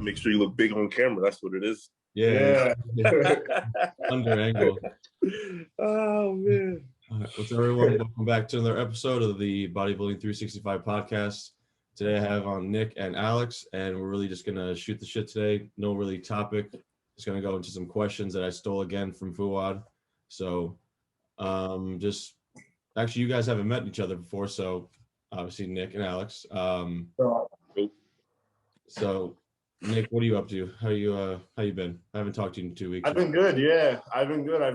make sure you look big on camera. That's what it is. Yeah. Under angle. Oh man. All right, what's up, everyone? Welcome back to another episode of the Bodybuilding 365 podcast. Today I have on Nick and Alex, and we're really just gonna shoot the shit today. No really topic. Just gonna go into some questions that I stole again from Fuad. So, just actually, you guys haven't met each other before, so obviously Nick and Alex. So, Nick, what are you up to? How you been? I haven't talked to you in 2 weeks. I've been good. Yeah, I've been good. I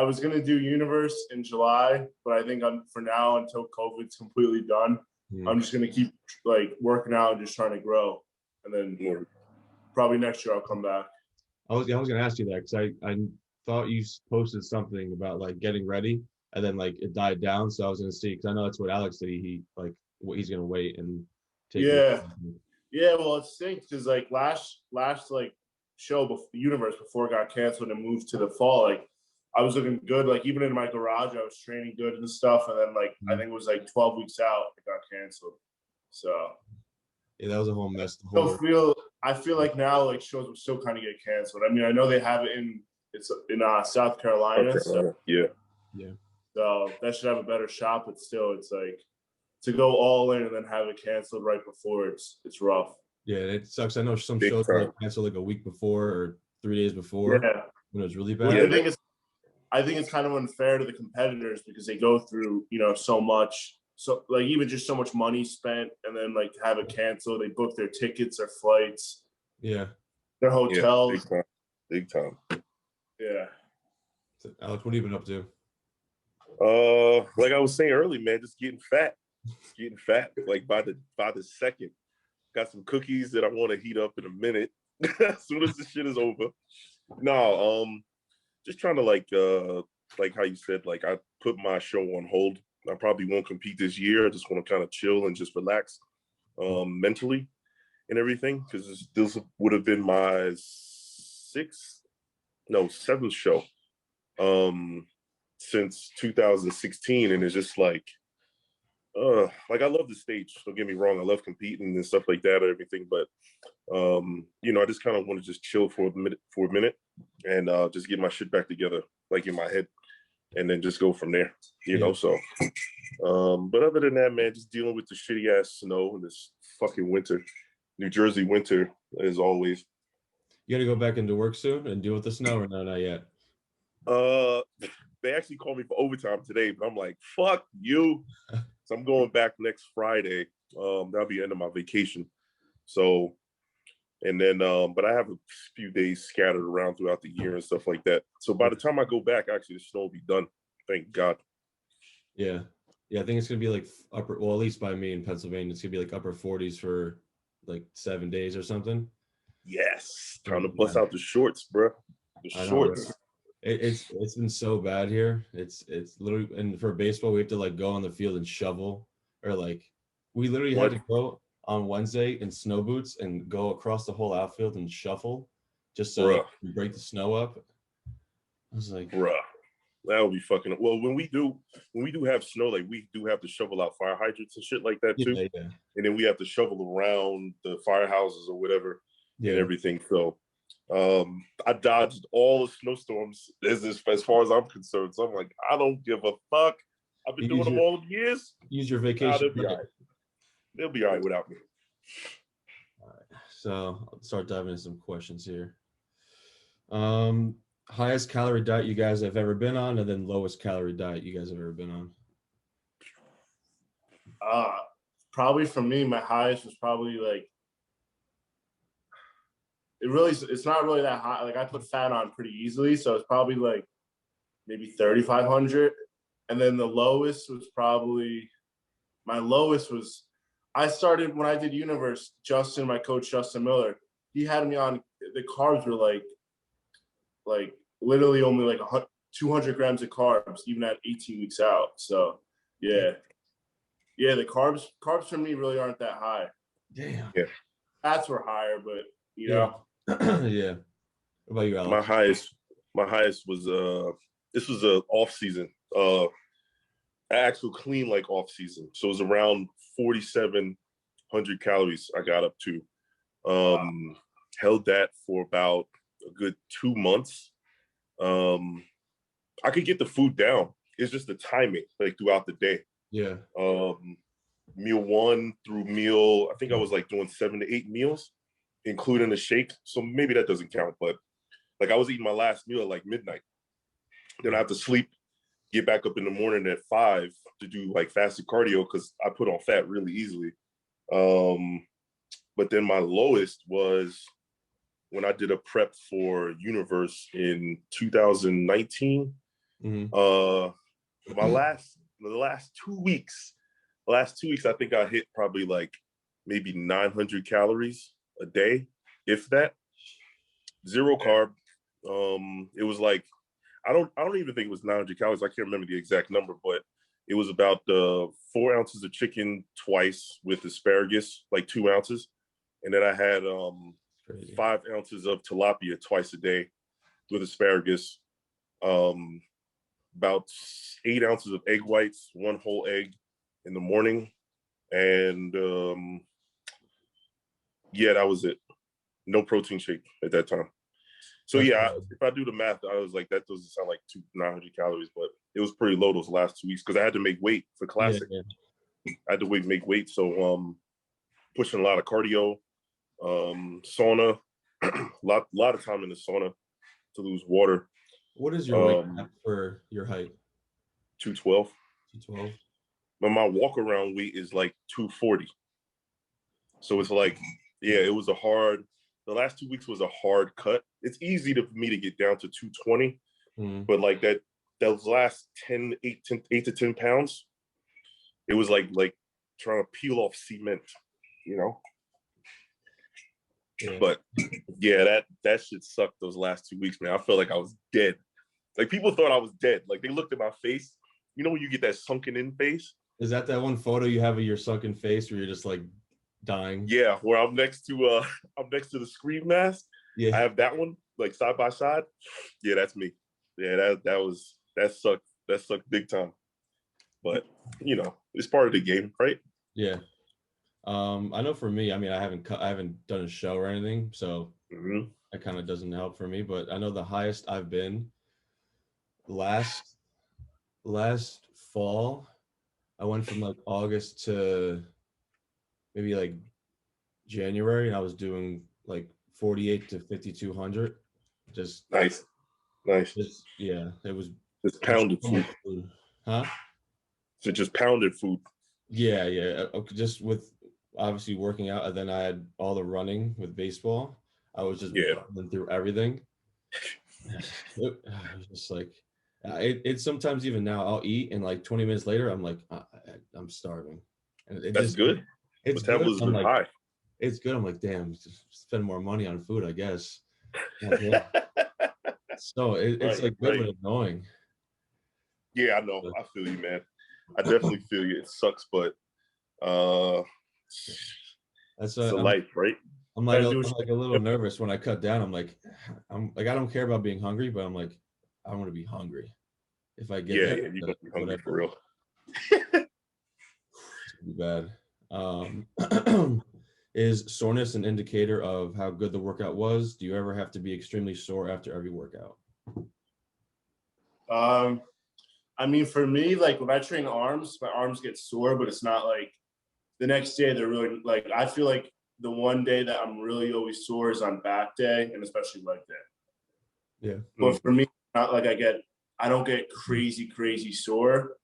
was going to do Universe in July, but I think for now, until COVID's completely done, I'm just going to keep working out and just trying to grow. And then probably next year I'll come back. I was going to ask you that because I thought you posted something about getting ready and then it died down. So I was going to see, because I know that's what Alex did. He's going to wait and take it. Yeah, well, it stinks because last show Universe before it got canceled and moved to the fall, I was looking good. Even in my garage, I was training good and stuff. And then I think it was 12 weeks out, it got canceled. So yeah, that was a whole mess. I feel like now shows will still kind of get canceled. I mean, I know they have it in South Carolina. So, yeah. So that should have a better shot, but still, it's to go all in and then have it canceled right before it's rough. Yeah, it sucks. I know some Big shows time. canceled a week before or 3 days before. Yeah, when it was really bad. Well, I think it's kind of unfair to the competitors because they go through so much, even just so much money spent, and then to have it canceled, they book their tickets, their flights, their hotels. Yeah, big time. Yeah. So, Alex, what have you been up to? Like I was saying earlier, man, just getting fat. By the second. Got some cookies that I want to heat up in a minute as soon as this shit is over. No, just trying to like how you said, I put my show on hold. I probably won't compete this year. I just want to kind of chill and just relax mentally and everything, because this would have been my seventh show since 2016, and it's just I love the stage. Don't get me wrong. I love competing and stuff like that and everything. But, I just kind of want to just chill for a minute and just get my shit back together, in my head, and then just go from there, So, but other than that, man, just dealing with the shitty ass snow and this fucking winter, New Jersey winter, as always. You got to go back into work soon and deal with the snow, or no, not yet? They actually called me for overtime today, but I'm like, fuck you. So I'm going back next Friday. That'll be the end of my vacation. So, and then, but I have a few days scattered around throughout the year and stuff like that. So by the time I go back, actually, the snow will be done. Thank God. Yeah. I think it's going to be at least by me in Pennsylvania, it's going to be upper 40s for 7 days or something. Yes. Time to bust out the shorts, bro. The shorts. Right? It's been so bad here. It's literally, and for baseball, we have to go on the field and shovel, or we literally had to go on Wednesday in snow boots and go across the whole outfield and shuffle just so we break the snow up. I was like, bruh, that would be fucking. Well, when we do have snow, we do have to shovel out fire hydrants and shit like that too. Yeah. And then we have to shovel around the firehouses or whatever and everything. So. I dodged all the snowstorms as far as I'm concerned. So I'm like, I don't give a fuck. I've been doing them all the years. Use your vacation. They'll be all right without me. All right. So I'll start diving into some questions here. Highest calorie diet you guys have ever been on, and then lowest calorie diet you guys have ever been on. Probably for me, my highest was probably it's not really that high. I put fat on pretty easily, so it's probably maybe 3,500. And then the lowest was I started when I did Universe. My coach Justin Miller, he had me on. The carbs were literally only 200 grams of carbs, even at 18 weeks out. So yeah, the carbs for me really aren't that high. Damn. Yeah, fats were higher, but yeah. What about you, Alex? My highest was this was a off season, actual clean off season. So it was around 4,700 calories I got up to. held that for about a good 2 months. I could get the food down. It's just the timing, like throughout the day. Yeah. Meal 1 through meal, I think I was like doing 7 to 8 meals, including a shake. So maybe that doesn't count, but like I was eating my last meal at like midnight. Then I have to sleep, get back up in the morning at 5 to do like fasted cardio because I put on fat really easily. But then my lowest was when I did a prep for Universe in 2019. The last 2 weeks, I think I hit probably like maybe 900 calories a day, if that. Zero carb. It was like, I don't even think it was 900 calories. I can't remember the exact number, but it was about 4 ounces of chicken twice with asparagus, like 2 ounces. And then I had 5 ounces of tilapia twice a day with asparagus. About 8 ounces of egg whites, 1 whole egg in the morning. And yeah, that was it. No protein shake at that time. So yeah, if I do the math, I was like, that doesn't sound like 900 calories, but it was pretty low those last 2 weeks because I had to make weight for Classic. I had to make weight. So pushing a lot of cardio, sauna, a lot of time in the sauna to lose water. What is your weight for your height? 212. 212. But my walk around weight is like 240. So it's like, yeah, it was the last 2 weeks was a hard cut. It's easy for me to get down to 220, but like those last 8 to 10 pounds, it was like trying to peel off cement, you know? Yeah. But yeah, that shit sucked those last 2 weeks, man. I felt like I was dead. Like people thought I was dead. Like they looked at my face. You know when you get that sunken in face? Is that one photo you have of your sunken face where you're just like dying? Yeah, where I'm next to the Scream mask. Yeah, I have that one like side by side. Yeah, that's me. Yeah, that sucked. That sucked big time. But you know, it's part of the game, right? Yeah. I know for me, I mean, I haven't done a show or anything, so that kind of doesn't help for me. But I know the highest I've been last fall, I went from like August to maybe like January, and I was doing like 48 to 5,200. Just nice. Just, yeah, it was just pounded food. Huh? So just pounded food. Yeah. Just with obviously working out, and then I had all the running with baseball. I was just running through everything. It was just like it sometimes even now I'll eat and like 20 minutes later I'm like I'm starving. And that's just good. It's good. I'm like, high. It's good. I'm like, damn, just spend more money on food, I guess. Yeah. So it's like good but annoying. Yeah, I know. I feel you, man. I definitely feel you. It sucks, but it's a life, right? I'm like a little nervous when I cut down. I'm like I don't care about being hungry, but I'm like, I want to be hungry. If I get you're gonna be hungry for real. It's gonna be bad. Is soreness an indicator of how good the workout was? Do you ever have to be extremely sore after every workout? I mean, for me, like when I train arms, my arms get sore, but it's not like the next day they're really like, I feel like the one day that I'm really always sore is on back day and especially leg day. Yeah. But for me, not like I don't get crazy sore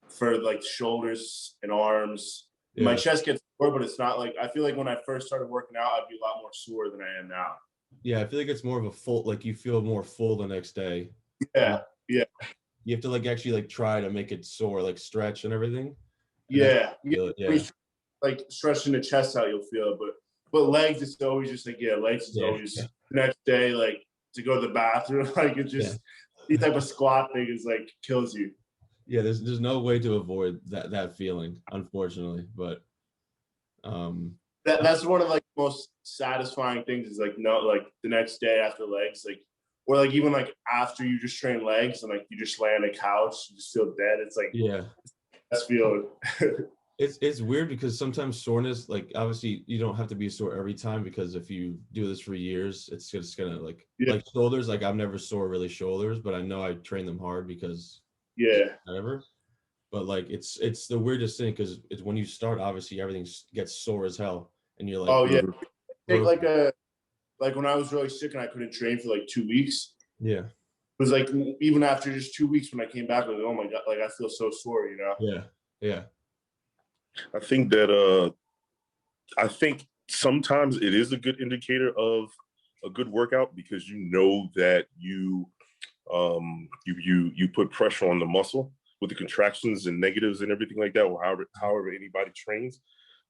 for like shoulders and arms. Yeah. My chest gets sore, but it's not like, I feel like when I first started working out, I'd be a lot more sore than I am now. Yeah, I feel like it's more of a full, like you feel more full the next day. Yeah. You have to like actually like try to make it sore, like stretch and everything. Yeah. Like stretching the chest out, you'll feel it. But legs, it's always just like, legs is always the next day, like to go to the bathroom, like it just, the type of squat thing is like kills you. Yeah, there's no way to avoid that feeling, unfortunately. But that's one of like the most satisfying things is like like the next day after legs, like or like even like after you just train legs and like you just lay on a couch, you just feel dead. It's like yeah, best feeling. It's weird because sometimes soreness, like obviously you don't have to be sore every time, because if you do this for years, it's just gonna like shoulders. Like I'm never sore really shoulders, but I know I train them hard because whatever. But like it's the weirdest thing because it's when you start, obviously everything gets sore as hell, and you're like, oh yeah, take like when I was really sick and I couldn't train for like 2 weeks. yeah, It was like even after just 2 weeks when I came back, I was like, oh my god, like I feel so sore, you know? yeah. I think sometimes it is a good indicator of a good workout because you know that you put pressure on the muscle with the contractions and negatives and everything like that, or however anybody trains.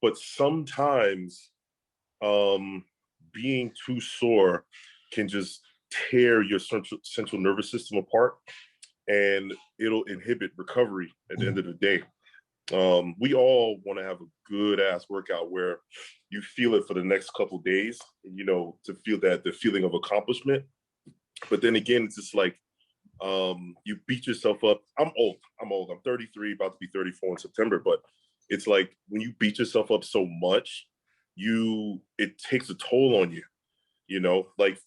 But sometimes being too sore can just tear your central nervous system apart, and it'll inhibit recovery at the end of the day. We all want to have a good ass workout where you feel it for the next couple days, you know, to feel that the feeling of accomplishment. But then again, it's just like you beat yourself up. I'm old. I'm 33, about to be 34 in September. But it's like when you beat yourself up so much, it takes a toll on you, you know, like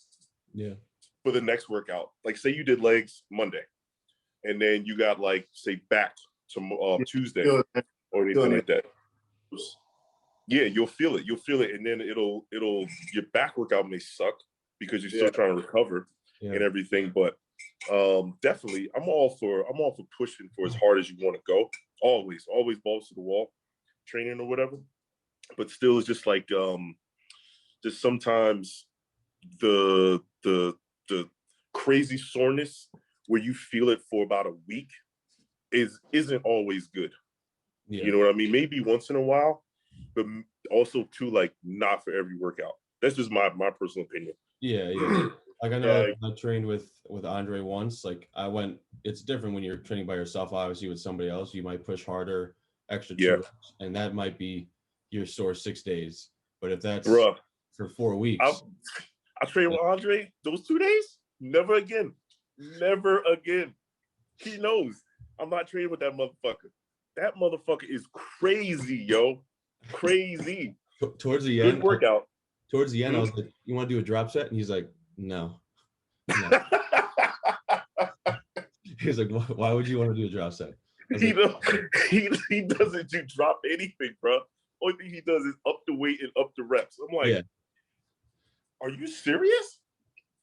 for the next workout. Like say you did legs Monday and then you got like, say, back to Tuesday or anything like that. Yeah, you'll feel it. And then it'll your back workout may suck because you're still trying to recover and everything. But definitely I'm all for pushing for as hard as you want to go. Always balls to the wall, training or whatever. But still, it's just like just sometimes the crazy soreness where you feel it for about a week isn't always good. You know what I mean? Maybe once in a while, but also too, like, not for every workout. That's just my personal opinion. Like I know I trained with Andre once. Like it's different when you're training by yourself. Obviously with somebody else, you might push harder, extra 2 reps, and that might be your sore 6 days. But if that's for 4 weeks, I trained with Andre those 2 days. Never again. He knows I'm not training with that motherfucker. That motherfucker is crazy, yo. Crazy. Towards the end, good workout. Towards the end, I was like, "You want to do a drop set?" And he's like, "No." He's like, "Why would you want to do a drop set?" He doesn't do drop anything, bro. Only thing he does is up the weight and up the reps. I'm like, are you serious?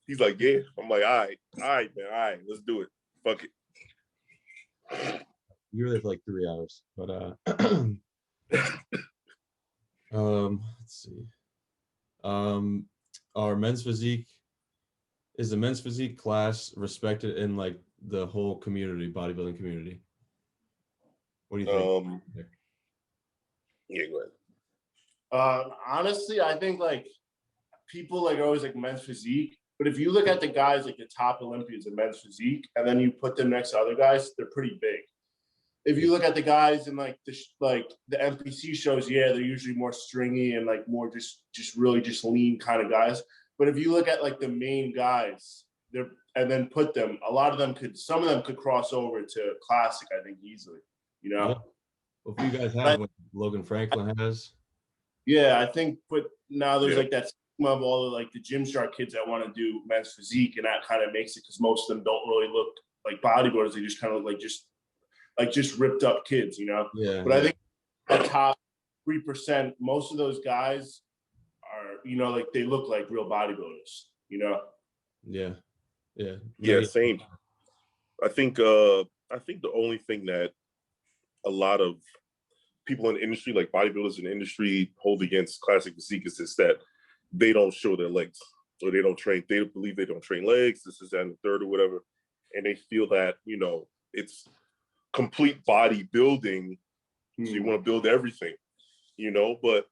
He's like, yeah. I'm like, all right, man, all right, let's do it. Fuck it. You were there for like 3 hours, but let's see. Our men's physique is the men's physique class respected in like the whole community, bodybuilding community? What do you think? Yeah, go ahead. Honestly, I think like people like always like men's physique, but if you look at the guys like the top Olympians in men's physique, and then you put them next to other guys, they're pretty big. If you look at the guys in like the NPC shows, they're usually more stringy and like more just really just lean kind of guys. But if you look at like the main guys, and then put them, some of them could cross over to classic, I think, easily. You know? Yeah. Well, if you guys have what Logan Franklin has. Yeah, I think, but now there's like that stigma of all of like the Gymshark kids that want to do men's physique, and that kind of makes it because most of them don't really look like bodybuilders. They just kind of look like just ripped up kids, you know? Yeah. But I think the top 3%, most of those guys are, you know, like they look like real bodybuilders, you know? Yeah, same. I think the only thing that a lot of people in the industry, like bodybuilders in the industry, hold against classic physique is just that they don't show their legs, or they don't train. They believe they don't train legs. This is that and the third or whatever, and they feel that, you know, it's complete bodybuilding. So you want to build everything, you know. But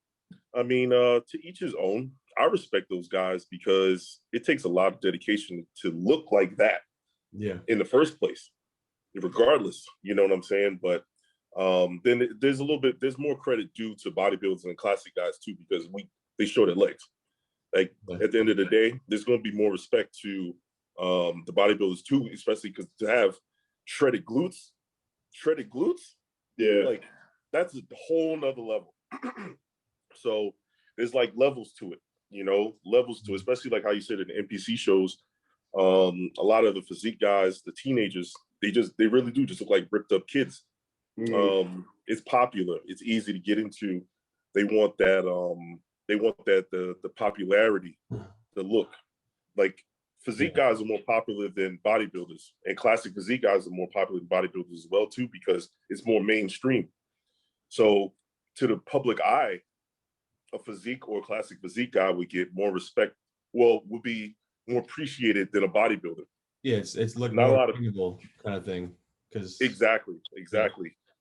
I mean, to each his own. I respect those guys because it takes a lot of dedication to look like that. Yeah. In the first place, regardless, you know what I'm saying? But then there's more credit due to bodybuilders and classic guys too, because they show their legs. Like at the end of the day, there's going to be more respect to the bodybuilders too, especially because to have shredded glutes. Yeah, like that's a whole nother level. So there's like levels to it, levels to it, especially like how you said in the NPC shows. A lot of the physique guys, the teenagers, they really do just look like ripped up kids. It's popular. It's easy to get into. They want that. The popularity, the look. Like physique guys are more popular than bodybuilders, and classic physique guys are more popular than bodybuilders as well too, because it's more mainstream. So to the public eye, a physique or a classic physique guy would get more respect. Well, would be more appreciated than a bodybuilder. Yeah, it's like not more a lot of people kind of thing. Because exactly. Yeah.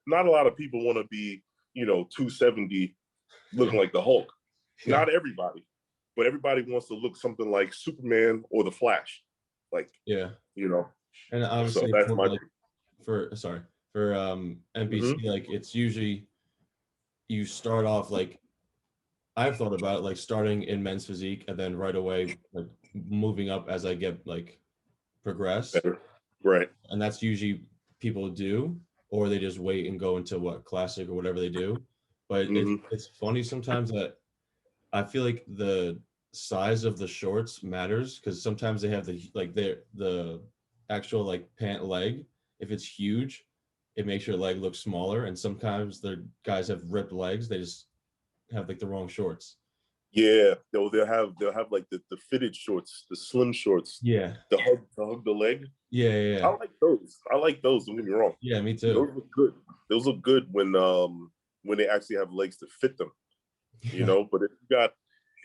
Not a lot of people want to be, 270 looking like the Hulk. Yeah. Not everybody, but everybody wants to look something like Superman or the Flash. Like, And obviously, so that's my like, for NPC, like it's usually you start off like, I've thought about it, like starting in men's physique and then right away like moving up as I get like progress. Better. Right. And that's usually people do, or they just wait and go into what classic or whatever they do. But it's funny sometimes that I feel like the size of the shorts matters, because sometimes they have the actual like pant leg. If it's huge, it makes your leg look smaller. And sometimes the guys have ripped legs. They just have like the wrong shorts. Yeah, they'll have like the fitted shorts, the slim shorts. Yeah, the hug the leg. Yeah. I like those. Don't get me wrong. Yeah, me too. Those look good. Those look good when they actually have legs to fit them. But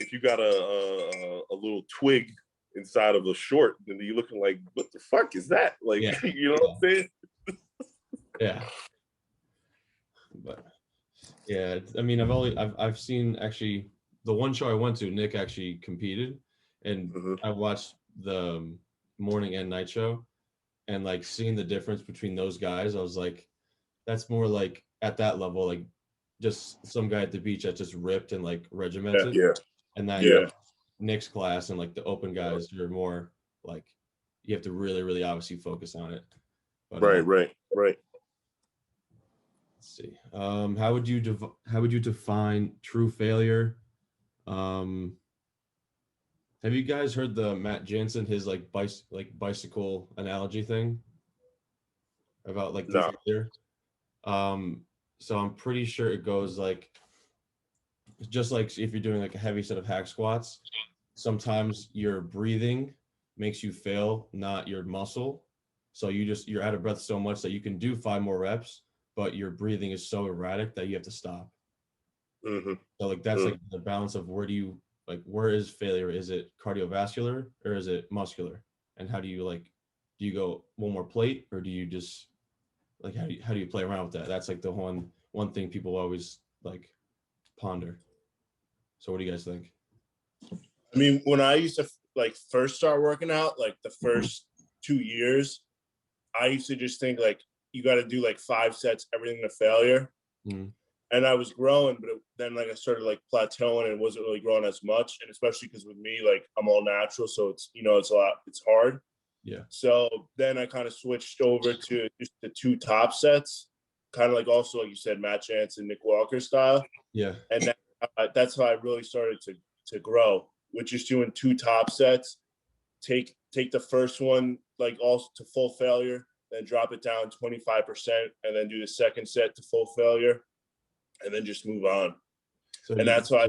if you got a little twig inside of a short, then you're looking like, what the fuck is that? Like, you know what I'm saying? Yeah. But yeah, I mean, I've seen actually the one show I went to, Nick actually competed, and I watched the morning and night show, and like seeing the difference between those guys, I was like, that's more like at that level, like just some guy at the beach that just ripped and like regimented. Yeah. And then Nick's class and like the open guys, you're more like, you have to really, really obviously focus on it. But, right. Let's see. How would you define true failure? Have you guys heard the Matt Jansen, his like bicycle analogy thing about like the failure? So I'm pretty sure it goes like, just like if you're doing like a heavy set of hack squats, sometimes your breathing makes you fail, not your muscle. So you're out of breath so much that you can do 5 more reps, but your breathing is so erratic that you have to stop. So like that's like the balance of where is failure? Is it cardiovascular or is it muscular? And how do you do you go one more plate, or do you just like, how do you play around with that? That's like the one thing people always like ponder. So what do you guys think? I mean, when I used to like first start working out, like the first 2 years, I used to just think like you got to do like 5 sets, everything to failure. And I was growing, but then like I started like plateauing and wasn't really growing as much. And especially because with me, like I'm all natural, so it's it's hard. Yeah. So then I kind of switched over to just the 2 top sets, kind of like also like you said, Matt Jansen, Nick Walker style. Yeah. And that's how I really started to grow, with just doing 2 top sets. Take the first one like also to full failure, then drop it down 25%, and then do the second set to full failure, and then just move on. So that's why I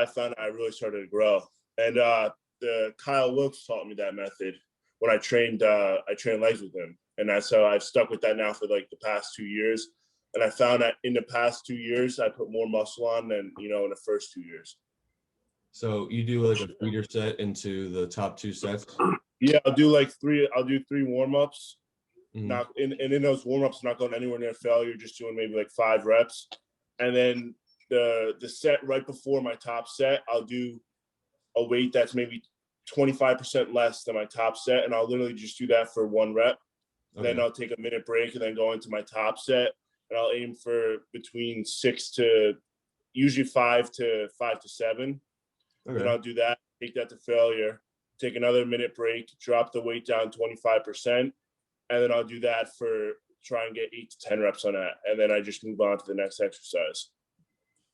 found I really started to grow. And the Kyle Wilkes taught me that method when I trained legs with him, and that's how I've stuck with that now for like the past 2 years. And I found that in the past 2 years, I put more muscle on than in the first 2 years. So you do like a feeder set into the top 2 sets? Yeah, I'll do 3 warm-ups. Not in those warm-ups, not going anywhere near failure, just doing maybe like 5 reps. And then the set right before my top set, I'll do a weight that's maybe 25% less than my top set, and I'll literally just do that for 1 rep. Okay. Then I'll take a minute break and then go into my top set, and I'll aim for between 6 to usually 5 to 7. Okay. Then I'll do that, take that to failure, take another minute break, drop the weight down 25%, and then I'll do that for try and get 8 to 10 reps on that, and then I just move on to the next exercise.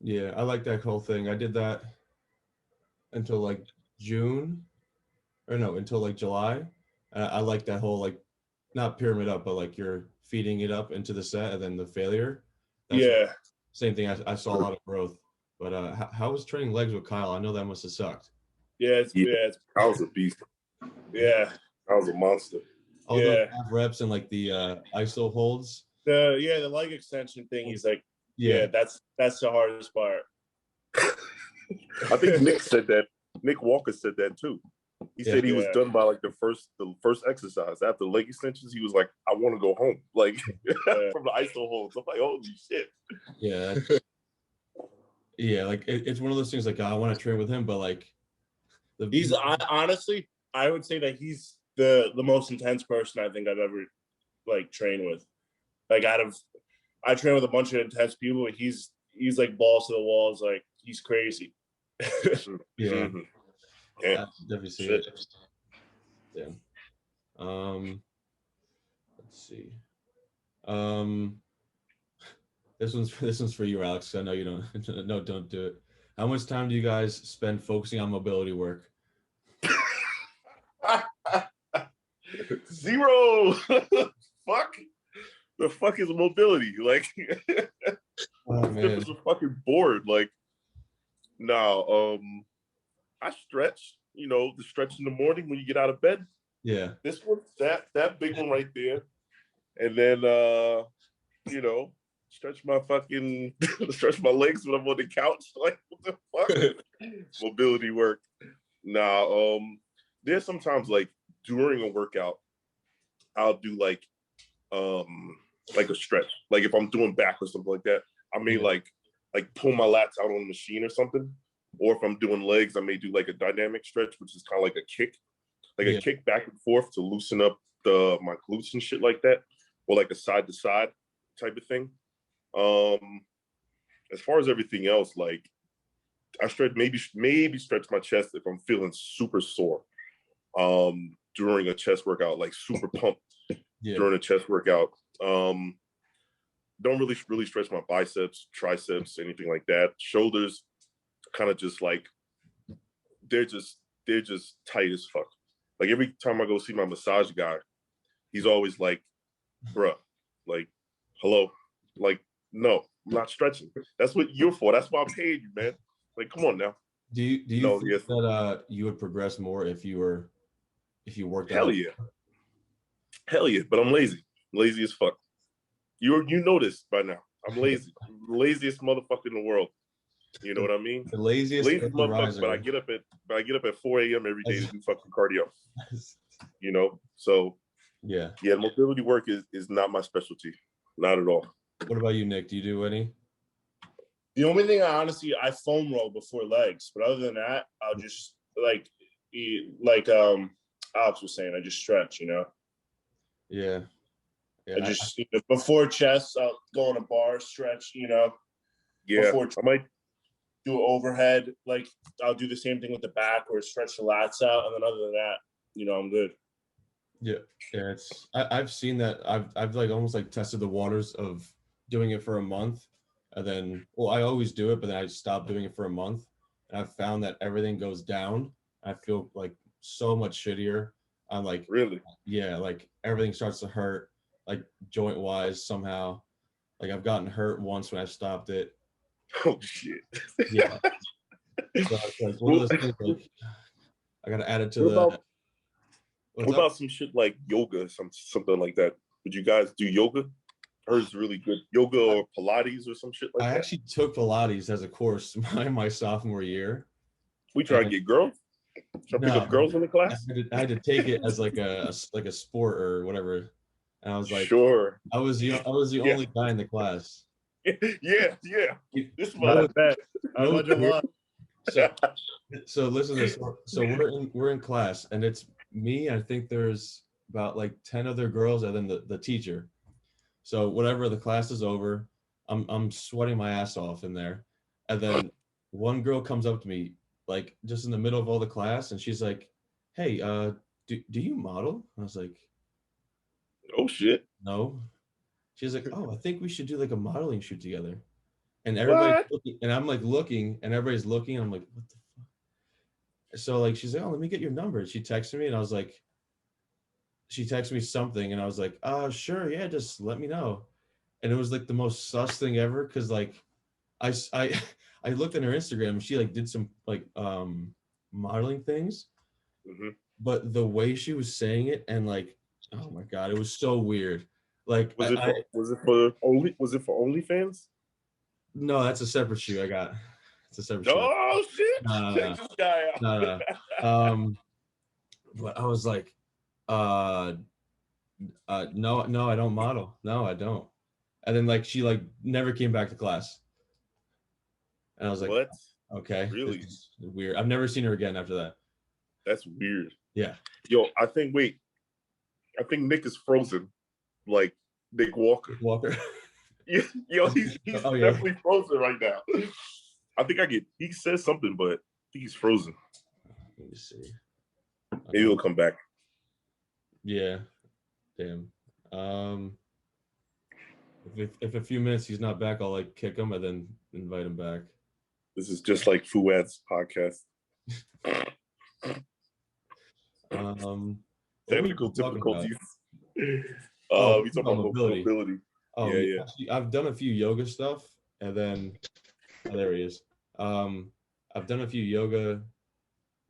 Yeah, I like that whole thing. I did that until like until like July. I like that whole like not pyramid up, but like you're feeding it up into the set and then the failure. That's same thing. I saw a lot of growth. But how was training legs with Kyle? I know that must have sucked. I was a beast. Yeah, I was a monster. All those half reps and like the ISO holds. The leg extension thing. He's like, that's the hardest part. I think Nick said that. Nick Walker said that too. He said he was done by like the first exercise. After leg extensions, he was like, I want to go home. Like from the ISO holds. I'm like, holy shit. Yeah. Yeah, like it's one of those things like I want to train with him, but like honestly, I would say that he's the most intense person I think I've ever like trained with. Like I train with a bunch of intense people, but he's like balls to the walls, like he's crazy. Yeah. Mm-hmm. Yeah, definitely see it. Yeah. Let's see. This one's for you, Alex. I know you don't. No, don't do it. How much time do you guys spend focusing on mobility work? 0. Fuck. The fuck is mobility? Like, oh man, I'm fucking bored. Like, no. I stretch. You know, the stretch in the morning when you get out of bed. Yeah. This one, that big one right there, and then you know, stretch my legs when I'm on the couch. Like, what the fuck? Mobility work. Nah. There's sometimes like during a workout, I'll do like a stretch. Like if I'm doing back or something like that, I may like pull my lats out on the machine or something. Or if I'm doing legs, I may do like a dynamic stretch, which is kind of like a kick, a kick back and forth to loosen up my glutes and shit like that, or like a side to side type of thing. As far as everything else, like I stretch maybe stretch my chest if I'm feeling super sore during a chest workout, like super pumped during a chest workout. Don't really stretch my biceps, triceps, anything like that. Shoulders kind of just like they're just tight as fuck. Like every time I go see my massage guy, he's always like, bruh, like, hello, like, no, I'm not stretching. That's what you're for. That's why I'm paying you, man. Like, come on now. Do you think that you would progress more if you worked out? Hell yeah, but I'm lazy as fuck. You know this by now. I'm lazy. I'm the laziest motherfucker in the world. You know what I mean? The laziest motherfucker, but I get up at 4 a.m. every day to do fucking cardio. You know, so yeah, mobility work is not my specialty, not at all. What about you, Nick? Do you do any? The only thing I foam roll before legs, but other than that, I'll just like Alex was saying, I just stretch, you know. Yeah. I just before chest, I'll go on a bar stretch, you know. Yeah, I might do an overhead. Like I'll do the same thing with the back, or stretch the lats out, and then other than that, you know, I'm good. Yeah. I've seen that. I've like almost like tested the waters of doing it for a month, and then I always do it, but then I stopped doing it for a month, and I've found that everything goes down. I feel like so much shittier. I'm like, really? Yeah, like everything starts to hurt, like joint wise somehow. Like I've gotten hurt once when I stopped it. Oh shit. Yeah. So it's like one of those things like I gotta add it to what about some shit like yoga, something like that? Would you guys do yoga? Hers really good. Yoga or Pilates or some shit like that? I actually took Pilates as a course my sophomore year. We try to get girls? Try to pick up girls in the class? I had to take it as like a sport or whatever. And I was like, sure. I was the only guy in the class. Yeah. This not bad. So listen to this. So we're in class, and it's me. I think there's about like 10 other girls, and then the teacher. So whatever, the class is over. I'm sweating my ass off in there, and then one girl comes up to me like just in the middle of all the class, and she's like, "Hey, do you model?" I was like, "Oh shit, no." She's like, oh, I think we should do like a modeling shoot together. And everybody's looking, and I'm like looking, and everybody's looking. I'm like, what the fuck? So like, she's like, oh, let me get your number. She texted me, and I was like, she texted me something, and I was like, sure, yeah, just let me know. And it was like the most sus thing ever, because like, I I looked at her Instagram, and she like did some like modeling things, but the way she was saying it, and like, oh my god, it was so weird. Like, was it for OnlyFans? No, that's a separate shoe I got. It's a separate shoe. Oh shit! Check this guy out. No. But I was like, no, I don't model. No, I don't. And then like she like never came back to class. And I was like, what? Okay, really weird. I've never seen her again after that. That's weird. Yeah. Yo, I think Nick is frozen, like Nick Walker. Yo, he's definitely frozen right now. I think he says something, but I think he's frozen. Let me see. Maybe he'll come back. Yeah. Damn. If a few minutes he's not back, I'll like kick him and then invite him back. This is just like Fuad's podcast. Technical difficulties. We talk about mobility. Oh yeah. Actually, I've done a few yoga stuff, and then there he is. I've done a few yoga,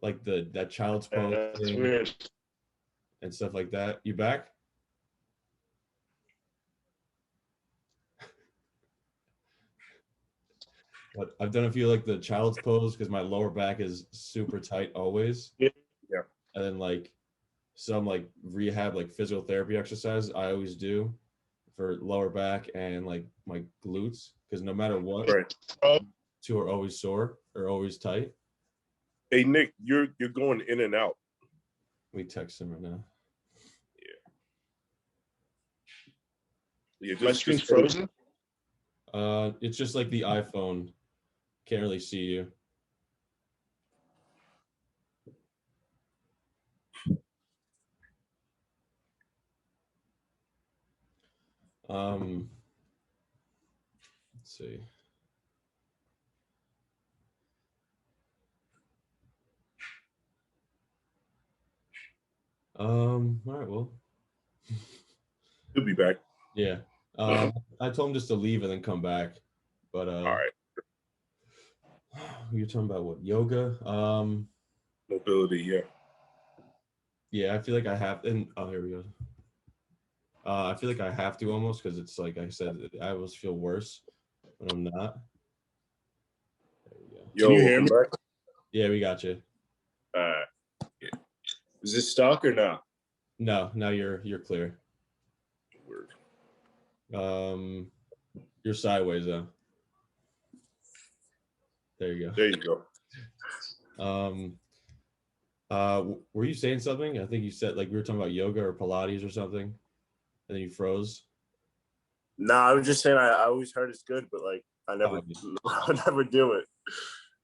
like that child's pose thing and stuff like that. You back? But I've done a few like the child's pose because my lower back is super tight always. Yeah. And then like some like rehab, like physical therapy exercise I always do for lower back and like my glutes, because no matter what, two are always sore or always tight. Hey Nick, you're going in and out. Let me text him right now. Yeah. My screen's frozen. It's just like the iPhone. Can't really see you. Let's see. All right, well. He'll be back. Yeah. I told him just to leave and then come back. But all right. You're talking about what? Yoga? Mobility, yeah. Yeah, I feel like I have, and here we go. I feel like I have to almost, because it's like I said, I always feel worse when I'm not. There we go. Can you hear me? Yeah, we got you. Yeah. Is this stuck or no? No, now you're clear. Weird. You're sideways though. There you go. There you go. Were you saying something? I think you said like we were talking about yoga or Pilates or something, and then you froze. No, I was just saying I always heard it's good, but like I never do it.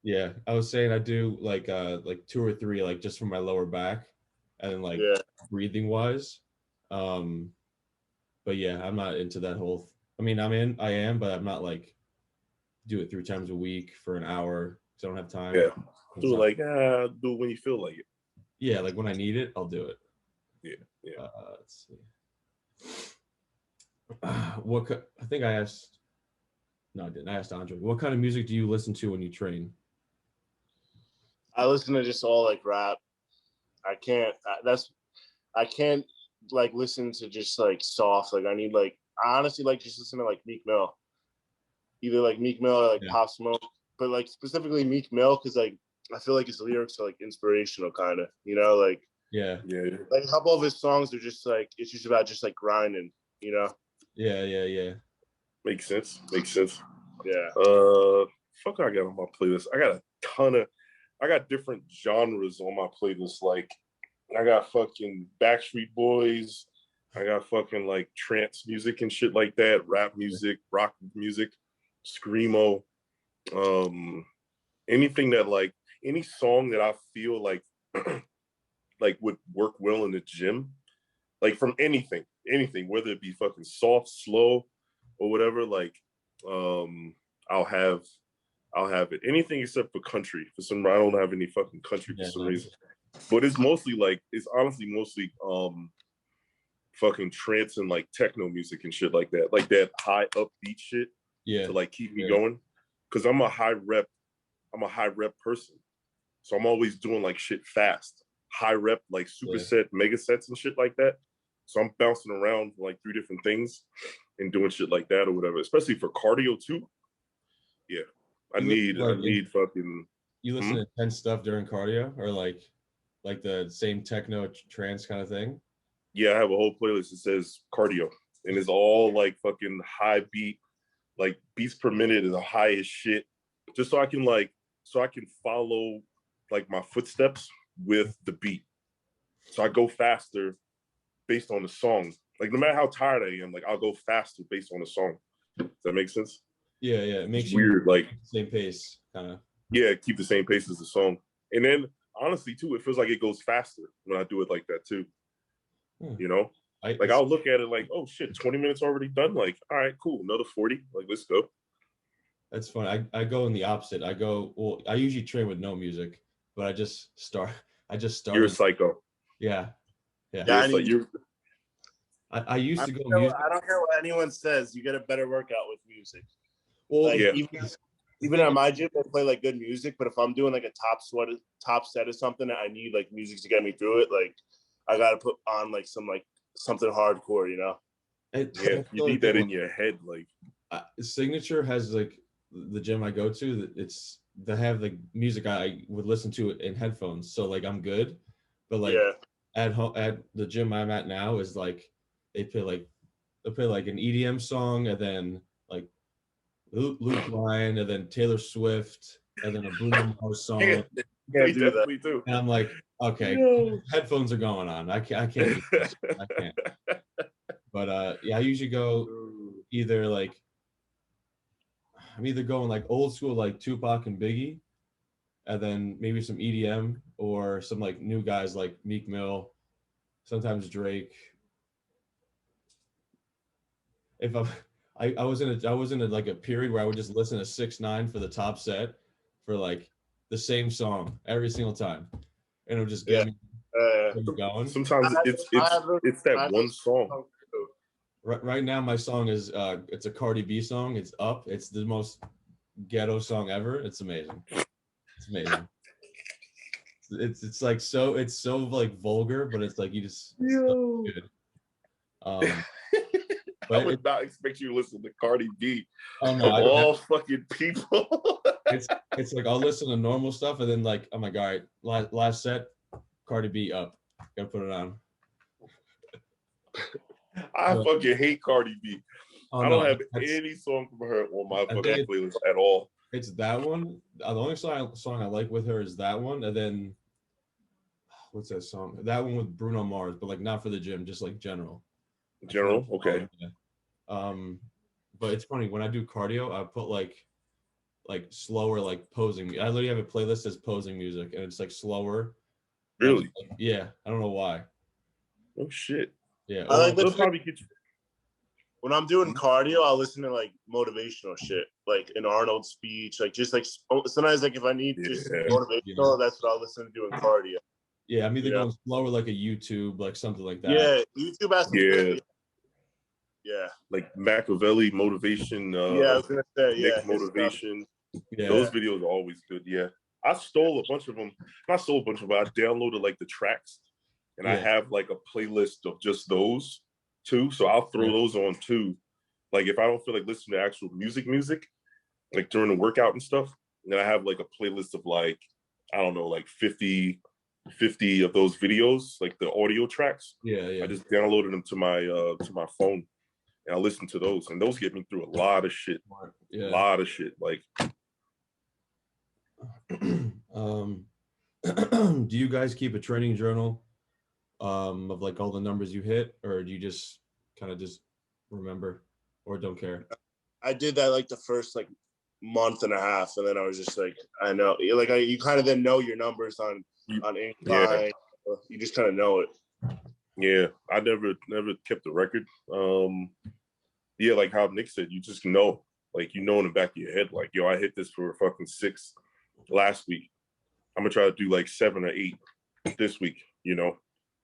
Yeah, I was saying I do like 2 or 3 like just from my lower back, and then like breathing wise. But yeah, I'm not into that whole. I mean, I am, but I'm not like do it 3 times a week for an hour because I don't have time. Yeah, do it when you feel like it. Yeah, like when I need it, I'll do it. Yeah. Let's see. I think I asked. No, I didn't. I asked Andre. What kind of music do you listen to when you train? I listen to just all like rap. I can't like listen to just like soft. Like I honestly like just listen to like Meek Mill. Either like Meek Mill or like Pop Smoke, but like specifically Meek Mill because like I feel like his lyrics are like inspirational, kind of, like like a couple of his songs are just like it's just about just like grinding, Yeah. Makes sense. Yeah. Fuck, I got on my playlist. I got different genres on my playlist. Like I got fucking Backstreet Boys. I got fucking like trance music and shit like that. Rap music, rock music. Screamo, anything that like any song that I feel like like would work well in the gym, like from anything, whether it be fucking soft, slow, or whatever, like I'll have it. Anything except for country. For some reason, I don't have any fucking country for some reason. But it's mostly like, it's honestly mostly fucking trance and like techno music and shit like that high upbeat shit. Yeah. To like keep me going. Cause I'm a high rep person. So I'm always doing like shit fast. High rep, like superset, mega sets and shit like that. So I'm bouncing around like 3 different things and doing shit like that or whatever, especially for cardio too. Yeah. I need fucking. You listen to intense stuff during cardio, or like the same techno trance kind of thing? Yeah, I have a whole playlist that says cardio, and it's all like fucking high beat, like beats per minute is the highest shit, just so I can follow like my footsteps with the beat. So I go faster based on the song. Like no matter how tired I am, like I'll go faster based on the song. Does that make sense? Yeah, it makes you weird, like same pace, kind of. Yeah, keep the same pace as the song. And then honestly too, it feels like it goes faster when I do it like that too. You know? I'll look at it like, oh shit, 20 minutes already done. Like, all right, cool, another 40. Like, let's go. That's fun. I go in the opposite. I usually train with no music, but I just start. You're a psycho. Yeah. I used to go music. I don't care what anyone says. You get a better workout with music. Well, like, even at my gym, I play like good music. But if I'm doing like a top set or something, I need like music to get me through it. Like I gotta put on like something hardcore, you know. You need that in your head. Like Signature has like the gym I go to. They have like music I would listen to it in headphones. So like I'm good, but like at home at the gym I'm at now is like they play like an EDM song, and then like Luke Bryan, and then Taylor Swift, and then a Bruno Mars song. They definitely do. And I'm like, okay, headphones are going on. I can't do this. I can't. But I usually go either like I'm either going like old school like Tupac and Biggie, and then maybe some EDM, or some like new guys like Meek Mill, sometimes Drake. If I was in a like a period where I would just listen to 6ix9ine for the top set for like the same song every single time, and it would just get me going. Sometimes it's that one song. Right now, my song is it's a Cardi B song. It's Up. It's the most ghetto song ever. It's amazing. It's amazing. It's like so like vulgar, but it's like you just so good. I would not expect you to listen to Cardi B. Oh no, all fucking people. it's like I'll listen to normal stuff, and then like I'm like, all right, last set, Cardi B Up. Gotta put it on. I fucking hate Cardi B. I don't have any song from her on my fucking playlist at all. It's that one. The only song I like with her is that one, and then what's that song? That one with Bruno Mars, but like not for the gym, just like general. Okay. But it's funny when I do cardio, I put like slower like posing. I literally have a playlist that's posing music, and it's like slower. Really? Yeah, I don't know why. Oh shit. Yeah. I like probably get you. When I'm doing cardio, I'll listen to like motivational shit, like an Arnold speech, like just like sometimes like if I need just motivational, that's what I'll listen to doing cardio. Yeah, I'm either going slower like a YouTube, like something like that. Yeah, YouTube has to Yeah, like Machiavelli motivation. I was gonna say Nick motivation. Those videos are always good. Yeah, I stole a bunch of them. Not stole a bunch of them. I downloaded like the tracks, and I have like a playlist of just those too. So I'll throw those on too. Like if I don't feel like listening to actual music, like during the workout and stuff, then I have like a playlist of like I don't know, like 50 of those videos, like the audio tracks. Yeah. I just downloaded them to my phone. And I listen to those, and those get me through a lot of shit. Yeah. A lot of shit. Like, do you guys keep a training journal of like all the numbers you hit, or do you just kind of just remember or don't care? I did that like the first like month and a half, and then I was just like, I know, like you kind of then know your numbers on incline. Yeah. You just kind of know it. Yeah, I never kept the record. yeah, like how Nick said, you just know, like, in the back of your head, like, yo, I hit this for a fucking 6 last week. I'm gonna try to do like 7 or 8 this week, I'm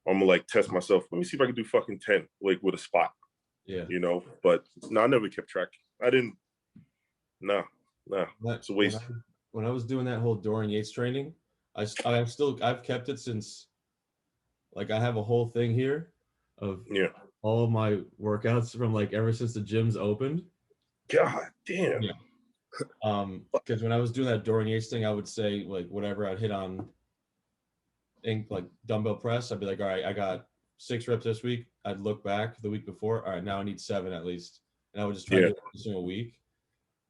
gonna like test myself. Let me see if I can do fucking 10, like with a spot. Yeah. But no, I never kept track. I didn't. No, it's a waste. When I was doing that whole Dorian Yates training, I've kept it since, like, I have a whole thing here of all of my workouts from like ever since the gyms opened. God damn. Yeah. Because when I was doing that Dorian Yates thing, I would say like whatever I'd hit on like dumbbell press, I'd be like, all right, I got 6 reps this week. I'd look back the week before, all right, now I need 7 at least. And I would just try to do it every single week.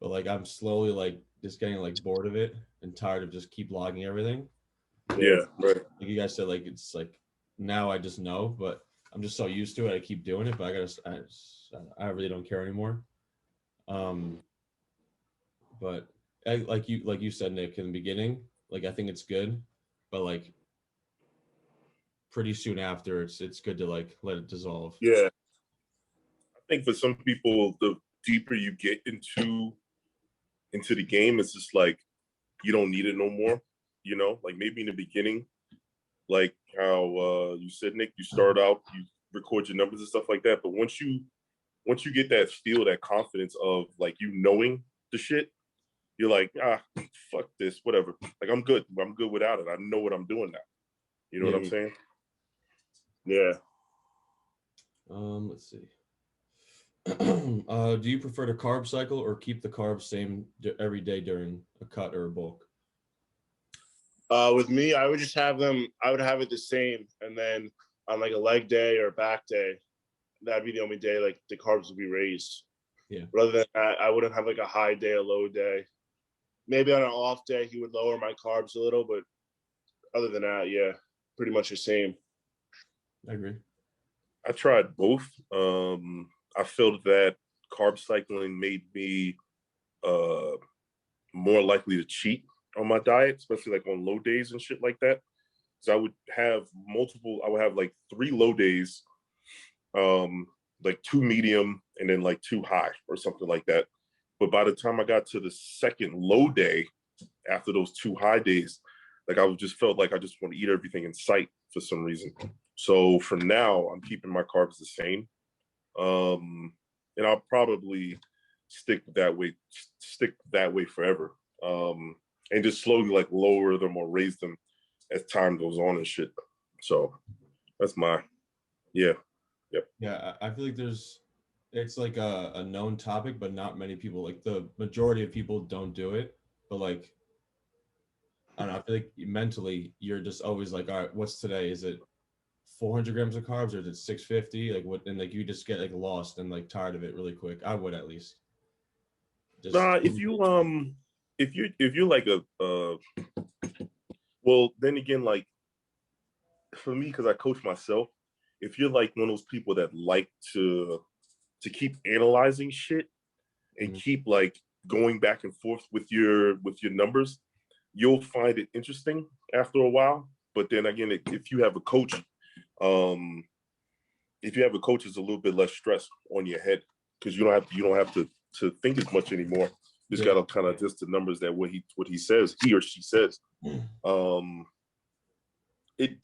But like I'm slowly like just getting like bored of it and tired of just keep logging everything. Yeah, right. Like you guys said, like it's like now I just know, but I'm just so used to it. I keep doing it, but I really don't care anymore. But like you said, Nick, in the beginning, like I think it's good, but like pretty soon after, it's good to like let it dissolve. Yeah, I think for some people, the deeper you get into the game, it's just like you don't need it no more. Like maybe in the beginning, like how you said, Nick, you start out, you record your numbers and stuff like that. But once you get that feel, that confidence of like knowing the shit, you're like, fuck this, whatever. Like I'm good without it. I know what I'm doing now. You know what I'm saying? Yeah. Let's see. Do you prefer to carb cycle or keep the carbs same every day during a cut or a bulk? With me, I would just have them. I would have it the same, and then on like a leg day or a back day, that'd be the only day like the carbs would be raised. Yeah. Rather than that, I wouldn't have like a high day, a low day. Maybe on an off day, he would lower my carbs a little, but other than that, yeah, pretty much the same. I agree. I tried both. I felt that carb cycling made me more likely to cheat on my diet, especially like on low days and shit like that. So I would have like 3 low days, like 2 medium and then like 2 high or something like that. But by the time I got to the second low day after those 2 high days, like I just felt like I just want to eat everything in sight for some reason. So for now, I'm keeping my carbs the same. And I'll probably stick that way forever. And just slowly like lower them or raise them as time goes on and shit. So that's my, yeah. Yep. Yeah, I feel like it's like a known topic, but not many people, like the majority of people don't do it. But like, I don't know, I feel like mentally you're just always like, all right, what's today? Is it 400 grams of carbs or is it 650? Like what? And like you just get like lost and like tired of it really quick. I would at least. If you're like well, then again, like for me, because I coach myself, if you're like one of those people that like to keep analyzing shit and keep like going back and forth with your numbers, you'll find it interesting after a while. But then again, if you have a coach, it's a little bit less stress on your head because you don't have to think as much anymore. You just gotta kind of adjust the numbers that what he says, he or she says. It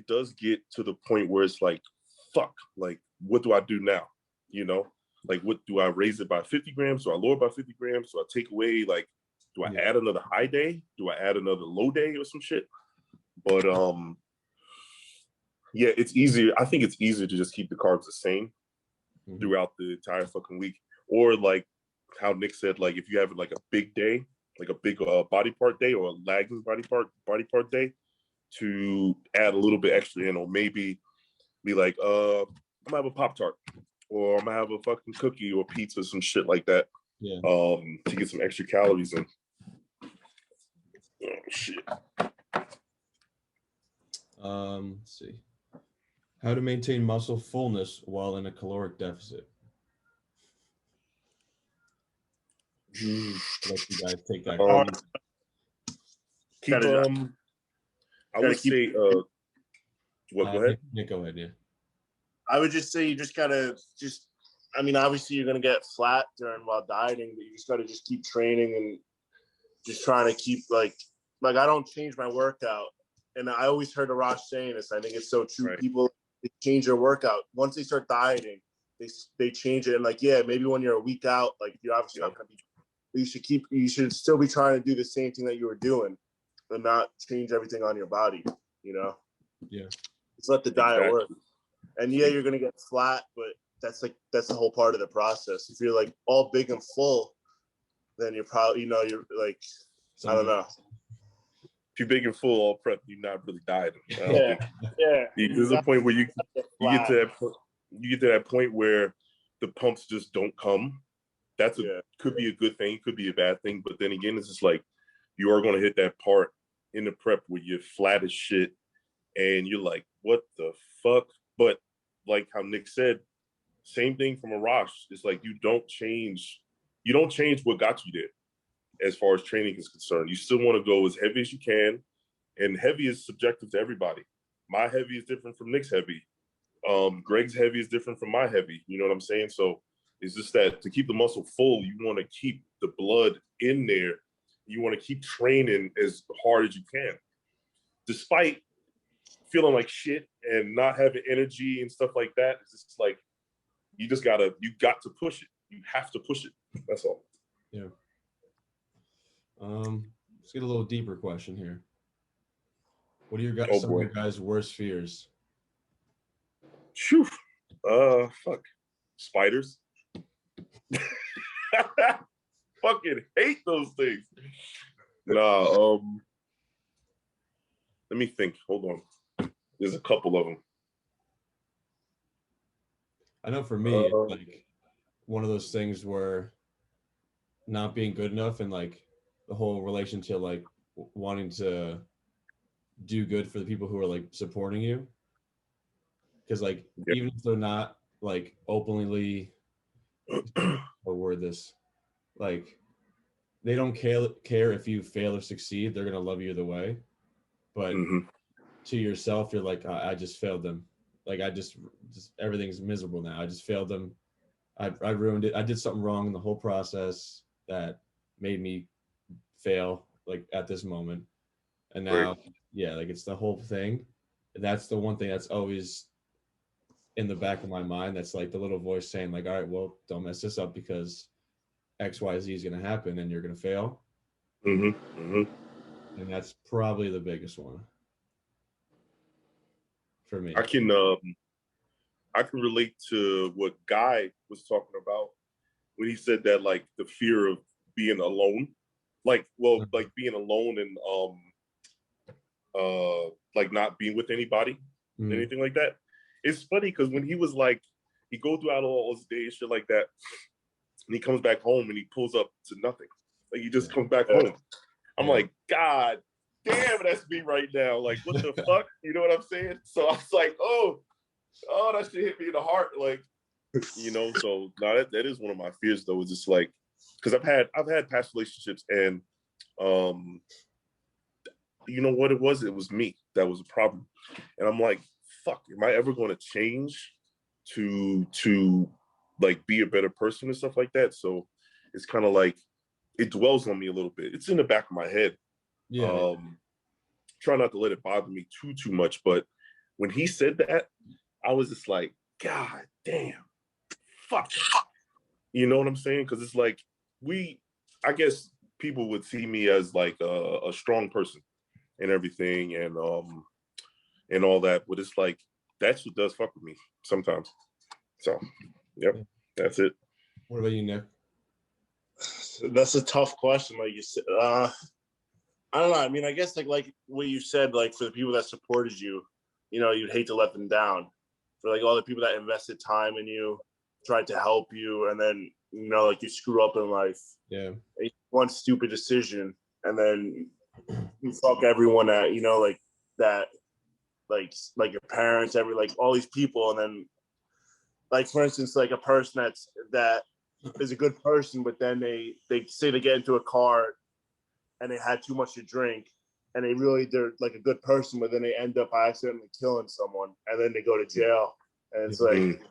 does get to the point where it's like, fuck, like what do I do now? Like what do I raise it by 50 grams? Do I lower by 50 grams? Do I take away, like, do I add another high day? Do I add another low day or some shit? But yeah, it's easier. I think it's easier to just keep the carbs the same throughout the entire fucking week. Or like how Nick said, like if you have like a big day, like a big body part day or a lagging body part day, to add a little bit extra in, or maybe be like, I'm gonna have a Pop-Tart, or I'm gonna have a fucking cookie or pizza, some shit like that. Yeah. To get some extra calories in. Oh shit. Let's see. How to maintain muscle fullness while in a caloric deficit. Let you guys take that. I would say, what? Go ahead. Nick, go ahead. Yeah. I would just say you just gotta I mean, obviously you're gonna get flat while dieting, but you just gotta just keep training and just trying to keep like I don't change my workout. And I always heard Arash saying this. I think it's so true. Right. People, they change their workout once they start dieting. They change it, and like, yeah, maybe when you're a week out, like you're obviously not gonna be. You should still be trying to do the same thing that you were doing, but not change everything on your body. You know? Yeah. Just let the diet work. And yeah, you're gonna get flat, but that's the whole part of the process. If you're like all big and full, then you're probably, you're like, I don't know. If you're big and full, all prep, you're not really dieting. Yeah. There's a point where you get to that point where the pumps just don't come. Could be a good thing, could be a bad thing. But then again, it's just like you are going to hit that part in the prep where you're flat as shit, and you're like, what the fuck? But like how Nick said, same thing from Arash. It's like you don't change what got you there. As far as training is concerned, you still want to go as heavy as you can, and heavy is subjective to everybody. My heavy is different from Nick's heavy. Greg's heavy is different from my heavy. You know what I'm saying? So it's just that to keep the muscle full, you want to keep the blood in there. You want to keep training as hard as you can, despite feeling like shit and not having energy and stuff like that. It's just like you got to push it. You have to push it. That's all. Yeah. Let's get a little deeper question here. What are some of your guys' worst fears? Phew. Fuck. Spiders. Fucking hate those things. Nah, let me think. Hold on. There's a couple of them. I know for me, it's like one of those things where not being good enough and like the whole relation to like wanting to do good for the people who are like supporting you. Because like, even if they're not like openly, or word this, like they don't care if you fail or succeed. They're going to love you either way. But to yourself, you're like, I just failed them. Like I just everything's miserable now. I just failed them. I ruined it. I did something wrong in the whole process that made me fail like at this moment. And now, like it's the whole thing. And that's the one thing that's always in the back of my mind. That's like the little voice saying like, all right, well, don't mess this up because X, Y, Z is going to happen and you're going to fail. And that's probably the biggest one for me. I can relate to what Guy was talking about when he said that, like the fear of being alone, like being alone and like not being with anybody, anything like that. It's funny because when he was like, he go throughout all his days, shit like that, and he comes back home and he pulls up to nothing. Like he just comes back home. I'm like, God damn, that's me right now. Like, what the fuck? You know what I'm saying? So I was like, oh, that shit hit me in the heart. Like, so that is one of my fears though, is just like, because I've had past relationships and you know what it was? It was me that was a problem. And I'm like, fuck, am I ever going to change to like be a better person and stuff like that? So it's kind of like, it dwells on me a little bit. It's in the back of my head. Try not to let it bother me too much. But when he said that, I was just like, God damn, fuck. You know what I'm saying? Because it's like, I guess people would see me as like a strong person and everything and all that. But it's like, that shit does fuck with me sometimes. So, that's it. What about you, Nick? That's a tough question. Like you said, I don't know. I mean, I guess like what you said, like for the people that supported you, you'd hate to let them down. For like all the people that invested time in you, tried to help you, and then like you screw up in life. Yeah. One stupid decision, and then you fuck everyone at like that, like your parents, all these people, and then like for instance, like a person that is a good person, but then they say they get into a car and they had too much to drink, and they're like a good person, but then they end up accidentally killing someone, and then they go to jail, and it's like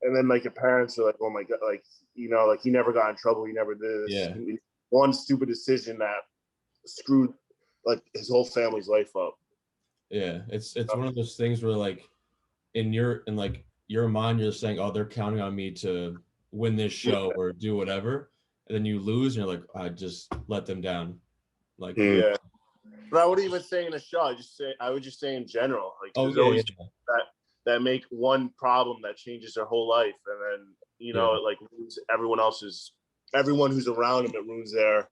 and then like your parents are like, oh my god, like like he never got in trouble, he never did this. Yeah. One stupid decision that screwed like his whole family's life up. Yeah, it's one of those things where like in your mind you're saying, oh, they're counting on me to win this show or do whatever, and then you lose and you're like, I just let them down. Like yeah. But I wouldn't even say in a show. I would just say in general. Like there's always that make one problem that changes their whole life, and then it like ruins everyone who's around him. It ruins their,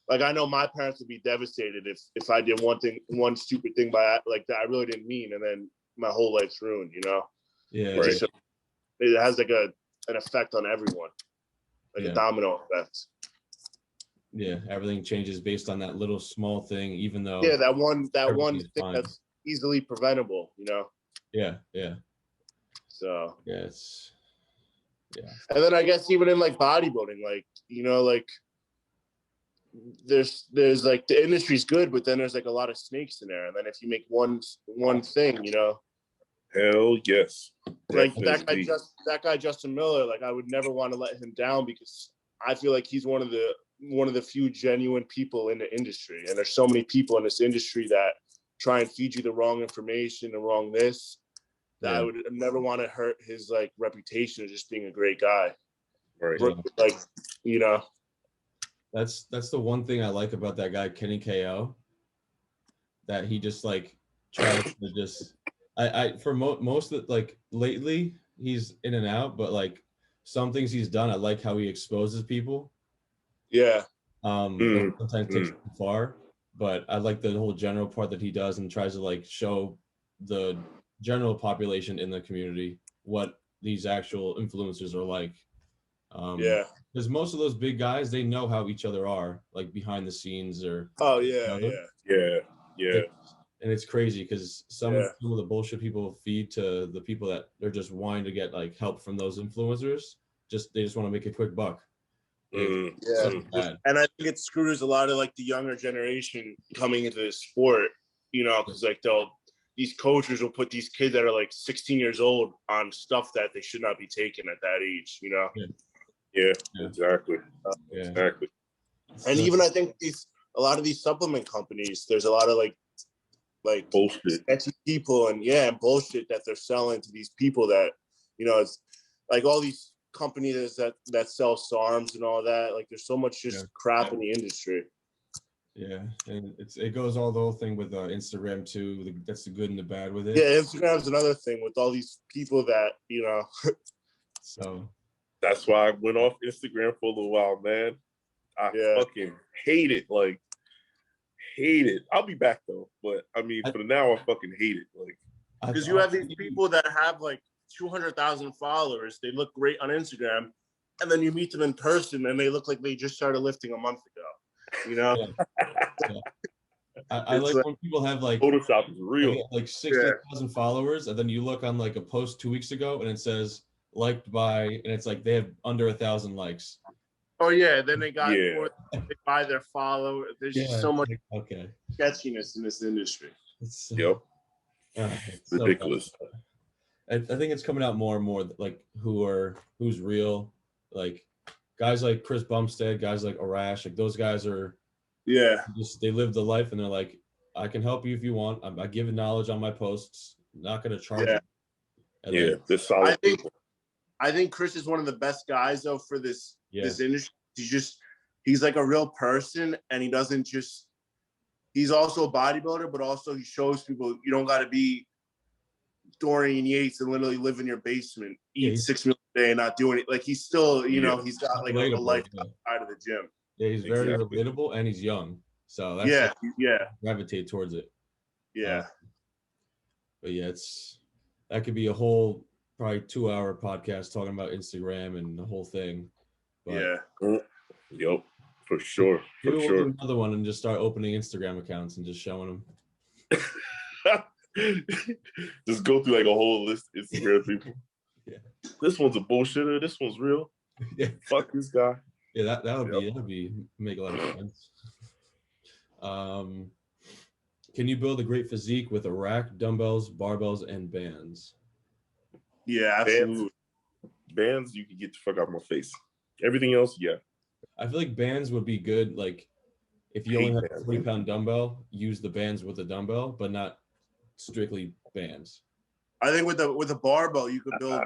like I know my parents would be devastated if I did one stupid thing by like that I really didn't mean, and then my whole life's ruined. Yeah, right. It has like an effect on everyone, like a domino effect. Yeah, everything changes based on that little small thing, even though that one thing that's easily preventable. Yeah. So yeah. And then I guess even in like bodybuilding, like like there's like the industry's good, but then there's like a lot of snakes in there. And then if you make one thing, hell yes, like that guy Justin Miller, like I would never want to let him down because I feel like he's one of the few genuine people in the industry. And there's so many people in this industry that try and feed you the wrong information, the wrong this, that I would never want to hurt his like reputation of just being a great guy. Right. Like, That's the one thing I like about that guy, Kenny KO, that he just like tries to just, for most of like lately he's in and out, but like some things he's done, I like how he exposes people. Yeah. Sometimes takes it too far, but I like the whole general part that he does and tries to like show the general population in the community what these actual influencers are like. Because most of those big guys, they know how each other are, like behind the scenes or. Yeah. And it's crazy because some of the bullshit people feed to the people that they're just wanting to get like help from those influencers. They just want to make a quick buck. And I think it screws a lot of like the younger generation coming into this sport, because like these coaches will put these kids that are like 16 years old on stuff that they should not be taking at that age, Yeah, exactly. Exactly. And even I think a lot of these supplement companies, there's a lot of like bullshit people and bullshit that they're selling to these people that, it's like all these companies that sell SARMs and all that. Like there's so much just crap in the industry. Yeah, and it goes all the whole thing with Instagram too. That's the good and the bad with it. Yeah, Instagram's another thing with all these people that So that's why I went off Instagram for a little while, man. I fucking hate it. Like, hate it. I'll be back though, but I mean, for now, I fucking hate it. Like, because you have these people that have like 200,000 followers. They look great on Instagram, and then you meet them in person, and they look like they just started lifting a month ago. I like when people have like Photoshop is real, like 60,000 followers, and then you look on like a post 2 weeks ago, and it says liked by, and it's like they have under 1,000 likes. Oh yeah, then they got more, they buy their follow. There's just so much sketchiness in this industry. It's it's ridiculous. I think it's coming out more and more like who's real, like guys like Chris Bumstead, guys like Arash, like those guys are they live the life and they're like, I can help you if you want. I give knowledge on my posts, not gonna charge you. They're solid people. I think Chris is one of the best guys though for this industry. He's like a real person, and he doesn't just. He's also a bodybuilder, but also he shows people you don't got to be Dorian Yates and literally live in your basement, eat 6 meals a day, and not doing it. Like he's still, he's got like a life outside of the gym. Yeah, he's very relatable, and he's young, so that's gravitate towards it. Yeah, but that could be a whole probably 2-hour podcast talking about Instagram and the whole thing. But yep, for sure. We'll do another one and just start opening Instagram accounts and just showing them. Just go through like a whole list of Instagram people. This one's a bullshitter. This one's real. Fuck this guy. Yeah, that'd be make a lot of sense. Can you build a great physique with a rack, dumbbells, barbells, and bands? Yeah, absolutely. Bands, you can get the fuck out of my face. Everything else, yeah. I feel like bands would be good. Like if you only have a 40-pound dumbbell, use the bands with the dumbbell, but not strictly bands. I think with a barbell, you could build.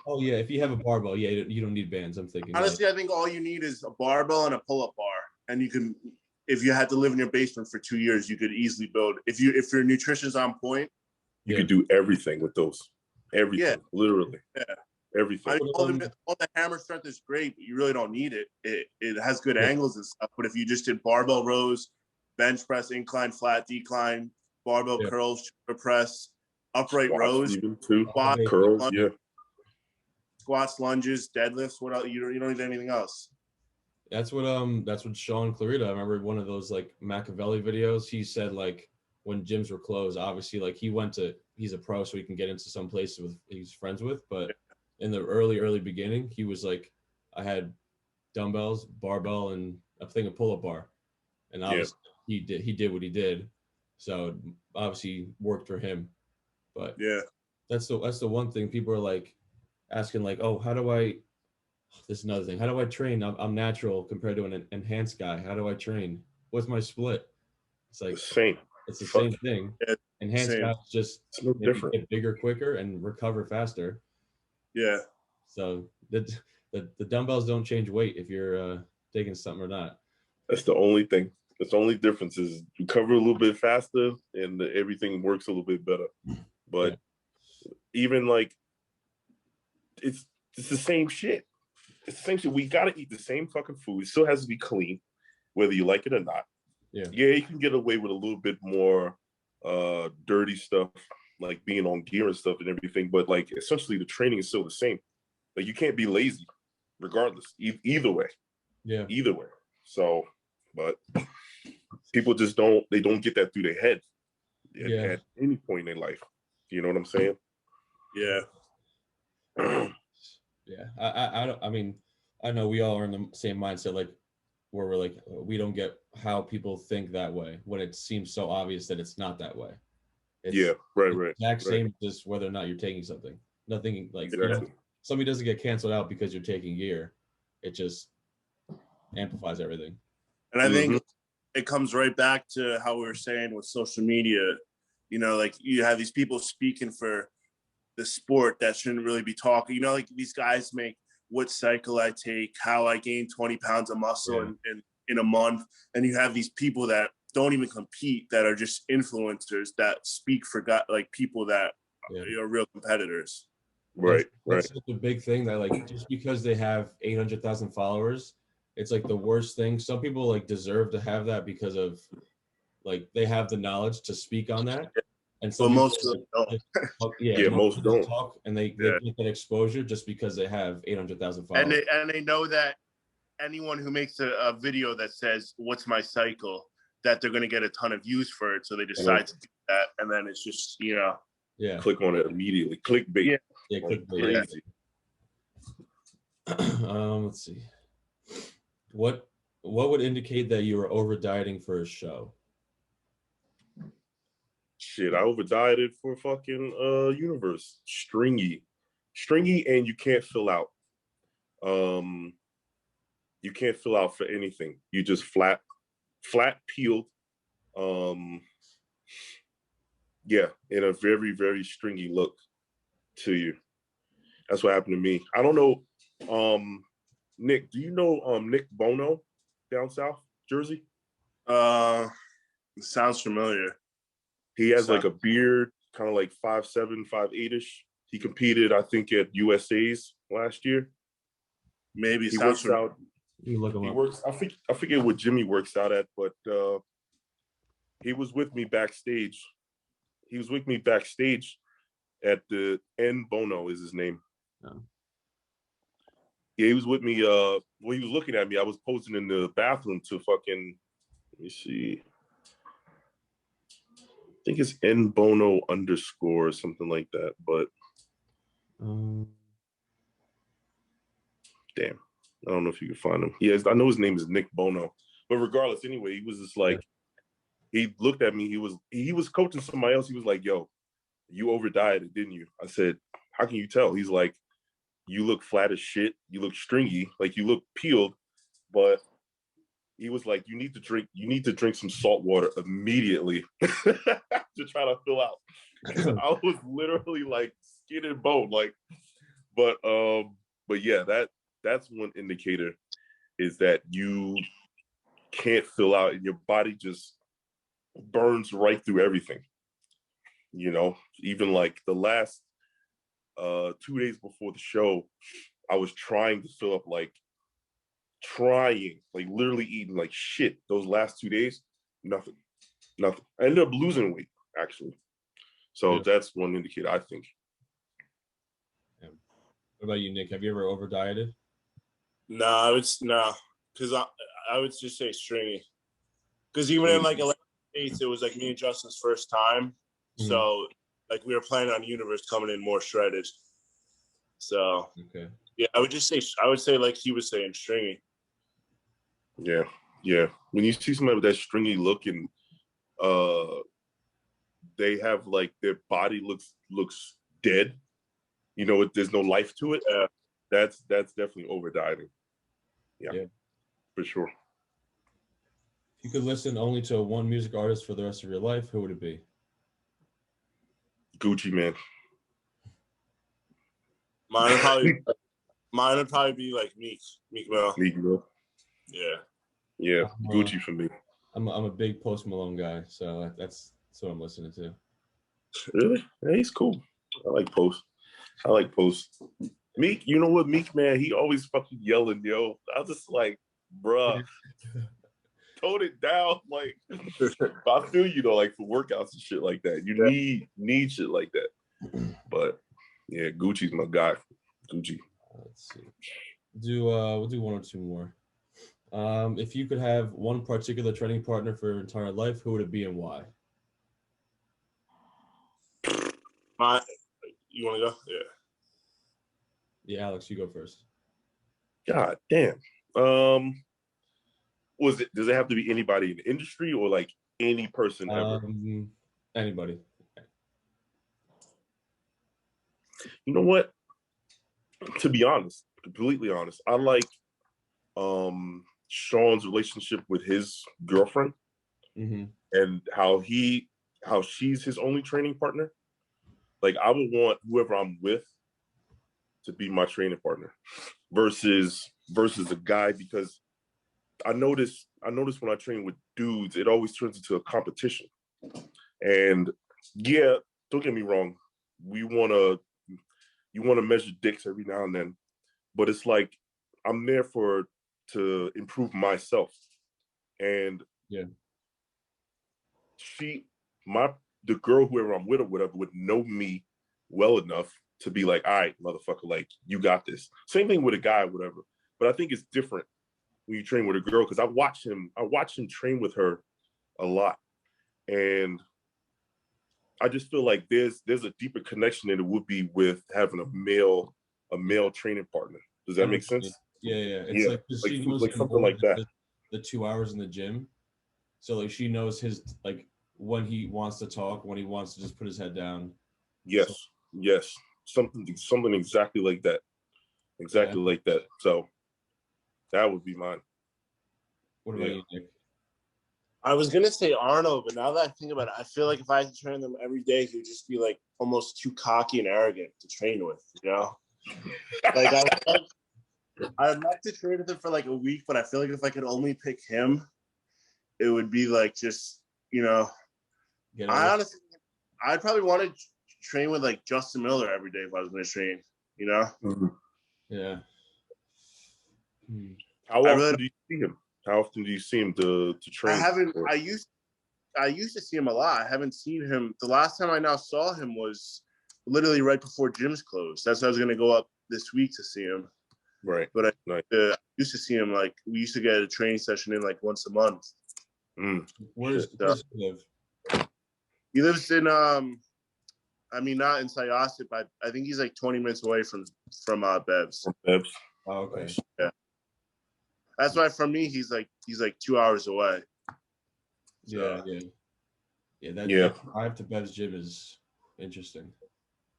Oh yeah, if you have a barbell, yeah, you don't need bands. I'm thinking. Honestly, I think all you need is a barbell and a pull-up bar, and you can. If you had to live in your basement for 2 years, you could easily build. If your nutrition's on point, you could do everything with those. Everything, literally. Yeah. Everything. I mean, all the hammer strength is great, but you really don't need it. It has good angles and stuff. But if you just did barbell rows, bench press, incline, flat, decline, barbell curls, shoulder press, upright squats, rows, even too. Curls, lunges, squats, lunges, deadlifts. What else? You don't need anything else. That's what Sean Clarita, I remember one of those like Machiavelli videos. He said like when gyms were closed, obviously like he's a pro, so he can get into some places he's friends with, but in the early beginning, he was like, I had dumbbells, barbell, and a thing of pull-up bar, and obviously he did what he did, so obviously worked for him. But that's the one thing people are like asking, like, oh, how do I? This is another thing. How do I train? I'm natural compared to an enhanced guy. How do I train? What's my split? It's like same. It's the same thing. Enhanced guys just different. Get bigger quicker and recover faster. Yeah. So the dumbbells don't change weight if you're taking something or not. That's the only thing. That's the only difference is you cover a little bit faster and everything works a little bit better. But even like it's the same shit. It's the same shit. We gotta eat the same fucking food. It still has to be clean, whether you like it or not. Yeah, you can get away with a little bit more dirty stuff, like being on gear and stuff and everything. But like essentially, the training is still the same. Like you can't be lazy, regardless. Either way. Yeah. Either way. So, but people just don't get that through their head at any point in their life. You know what I'm saying? Yeah. Yeah. I mean, I know we all are in the same mindset, like where we're like, we don't get how people think that way when it seems so obvious that it's not that way. It's, right. Exact same, just whether or not you're taking something. Nothing like exactly. Somebody doesn't get canceled out because you're taking gear. It just amplifies everything. And I think it comes right back to how we were saying with social media. You know, like you have these people speaking for the sport that shouldn't really be talking. You know, like these guys make what cycle I take, how I gain 20 pounds of muscle in a month. And you have these people that don't even compete, that are just influencers that speak for like people that are real competitors. Right. That's such a big thing that like just because they have 800,000 followers, it's like the worst thing. Some people like deserve to have that because of like they have the knowledge to speak on that. And so most don't. Most don't talk, and they get that exposure just because they have 800,000 followers. And they know that anyone who makes a video that says "What's my cycle," that they're going to get a ton of views for it, so they decide to do that, and then it's just click on it immediately. Clickbait. Clickbait. Let's see. What would indicate that you were over dieting for a show? Shit, I over dieted for fucking Universe. Stringy, and you can't fill out. You can't fill out for anything. You just flat peeled. In a very, very stringy look to you. That's what happened to me. I don't know. Nick, do you know Nick Bono down south Jersey? Sounds familiar. He has like a beard, kind of like 5'7", 5'8"-ish. He competed, I think, at USA's last year. Maybe he works out. You look him he up. works. I forget what gym he works out at, but he was with me backstage. He was with me backstage at the N Bono is his name. Oh. Yeah, he was with me. When he was looking at me, I was posing in the bathroom to fucking. Let me see. I think it's N Bono _ or something like that, but damn, I don't know if you can find him. I know his name is Nick Bono, but regardless, anyway, he was just like, he looked at me. He was coaching somebody else. He was like, "Yo, you over dieted, didn't you?" I said, how can you tell? He's like, you look flat as shit. You look stringy. Like, you look peeled. But he was like, you need to drink some salt water immediately to try to fill out. I was literally like skin and bone. Like, but yeah, that's one indicator, is that you can't fill out and your body just burns right through everything. You know, even like the last 2 days before the show, I was trying to fill up, like literally eating like shit those last 2 days. Nothing. I ended up losing weight, actually. So that's one indicator, I think. Yeah. What about you, Nick? Have you ever over dieted? No, because I would just say stringy. Because even in like 11 States, it was like me and Justin's first time. So like we were planning on Universe coming in more shredded. So yeah, I would say like he was saying, stringy. Yeah. When you see somebody with that stringy look and they have like their body looks dead, you know, there's no life to it. That's definitely over dieting. Yeah, for sure. If you could listen only to one music artist for the rest of your life, who would it be? Gucci Mane. Mine would probably be like Meek Mill. Yeah. Gucci for me. I'm a big Post Malone guy, so that's what I'm listening to. Really? Yeah, he's cool. I like Post. Meek, you know what, Meek, man, he always fucking yelling, yo. I was just like, bruh, tone it down. Like, I feel you know, like for workouts and shit like that. You need shit like that. But yeah, Gucci's my guy. Gucci. Let's see. We'll do one or two more. If you could have one particular training partner for your entire life, who would it be and why? You want to go? Yeah. Yeah, Alex, you go first. God damn. Does it have to be anybody in the industry or like any person ever? Anybody. You know what? To be honest, completely honest, I like Sean's relationship with his girlfriend and how she's his only training partner. Like, I would want whoever I'm with to be my training partner versus a guy, because I notice when I train with dudes, it always turns into a competition. And yeah, don't get me wrong, you want to measure dicks every now and then, but it's like I'm there to improve myself. And the girl, whoever I'm with or whatever, would know me well enough to be like, all right, motherfucker, like, you got this. Same thing with a guy, whatever. But I think it's different when you train with a girl, because I watch him train with her a lot. And I just feel like there's a deeper connection than it would be with having a male training partner. Does that make sense? Yeah. It's like she knows like something like that. The 2 hours in the gym. So like she knows his, like, when he wants to talk, when he wants to just put his head down. Yes. Something exactly like that. Like that. So that would be mine. What about you, Nick? I was gonna say Arnold, but now that I think about it, I feel like if I had to train them every day, he would just be like almost too cocky and arrogant to train with, you know? Like I'd like to train with him for like a week, but I feel like if I could only pick him, it would be like just, you know, honestly, I'd probably want to train with like Justin Miller every day if I was going to train, you know? Yeah. How often do you see him? How often do you see him to train? I used to see him a lot. I haven't seen him. The last time I now saw him was literally right before gyms closed. That's why I was going to go up this week to see him. Right. But I used to see him, like, we used to get a training session in like once a month. Where does he live? He lives in not in Syosset, but I think he's like 20 minutes away from Bev's. Bev's. Oh, okay. Yeah. That's why for me he's like 2 hours away. So. Yeah. That drive to Bev's gym is interesting.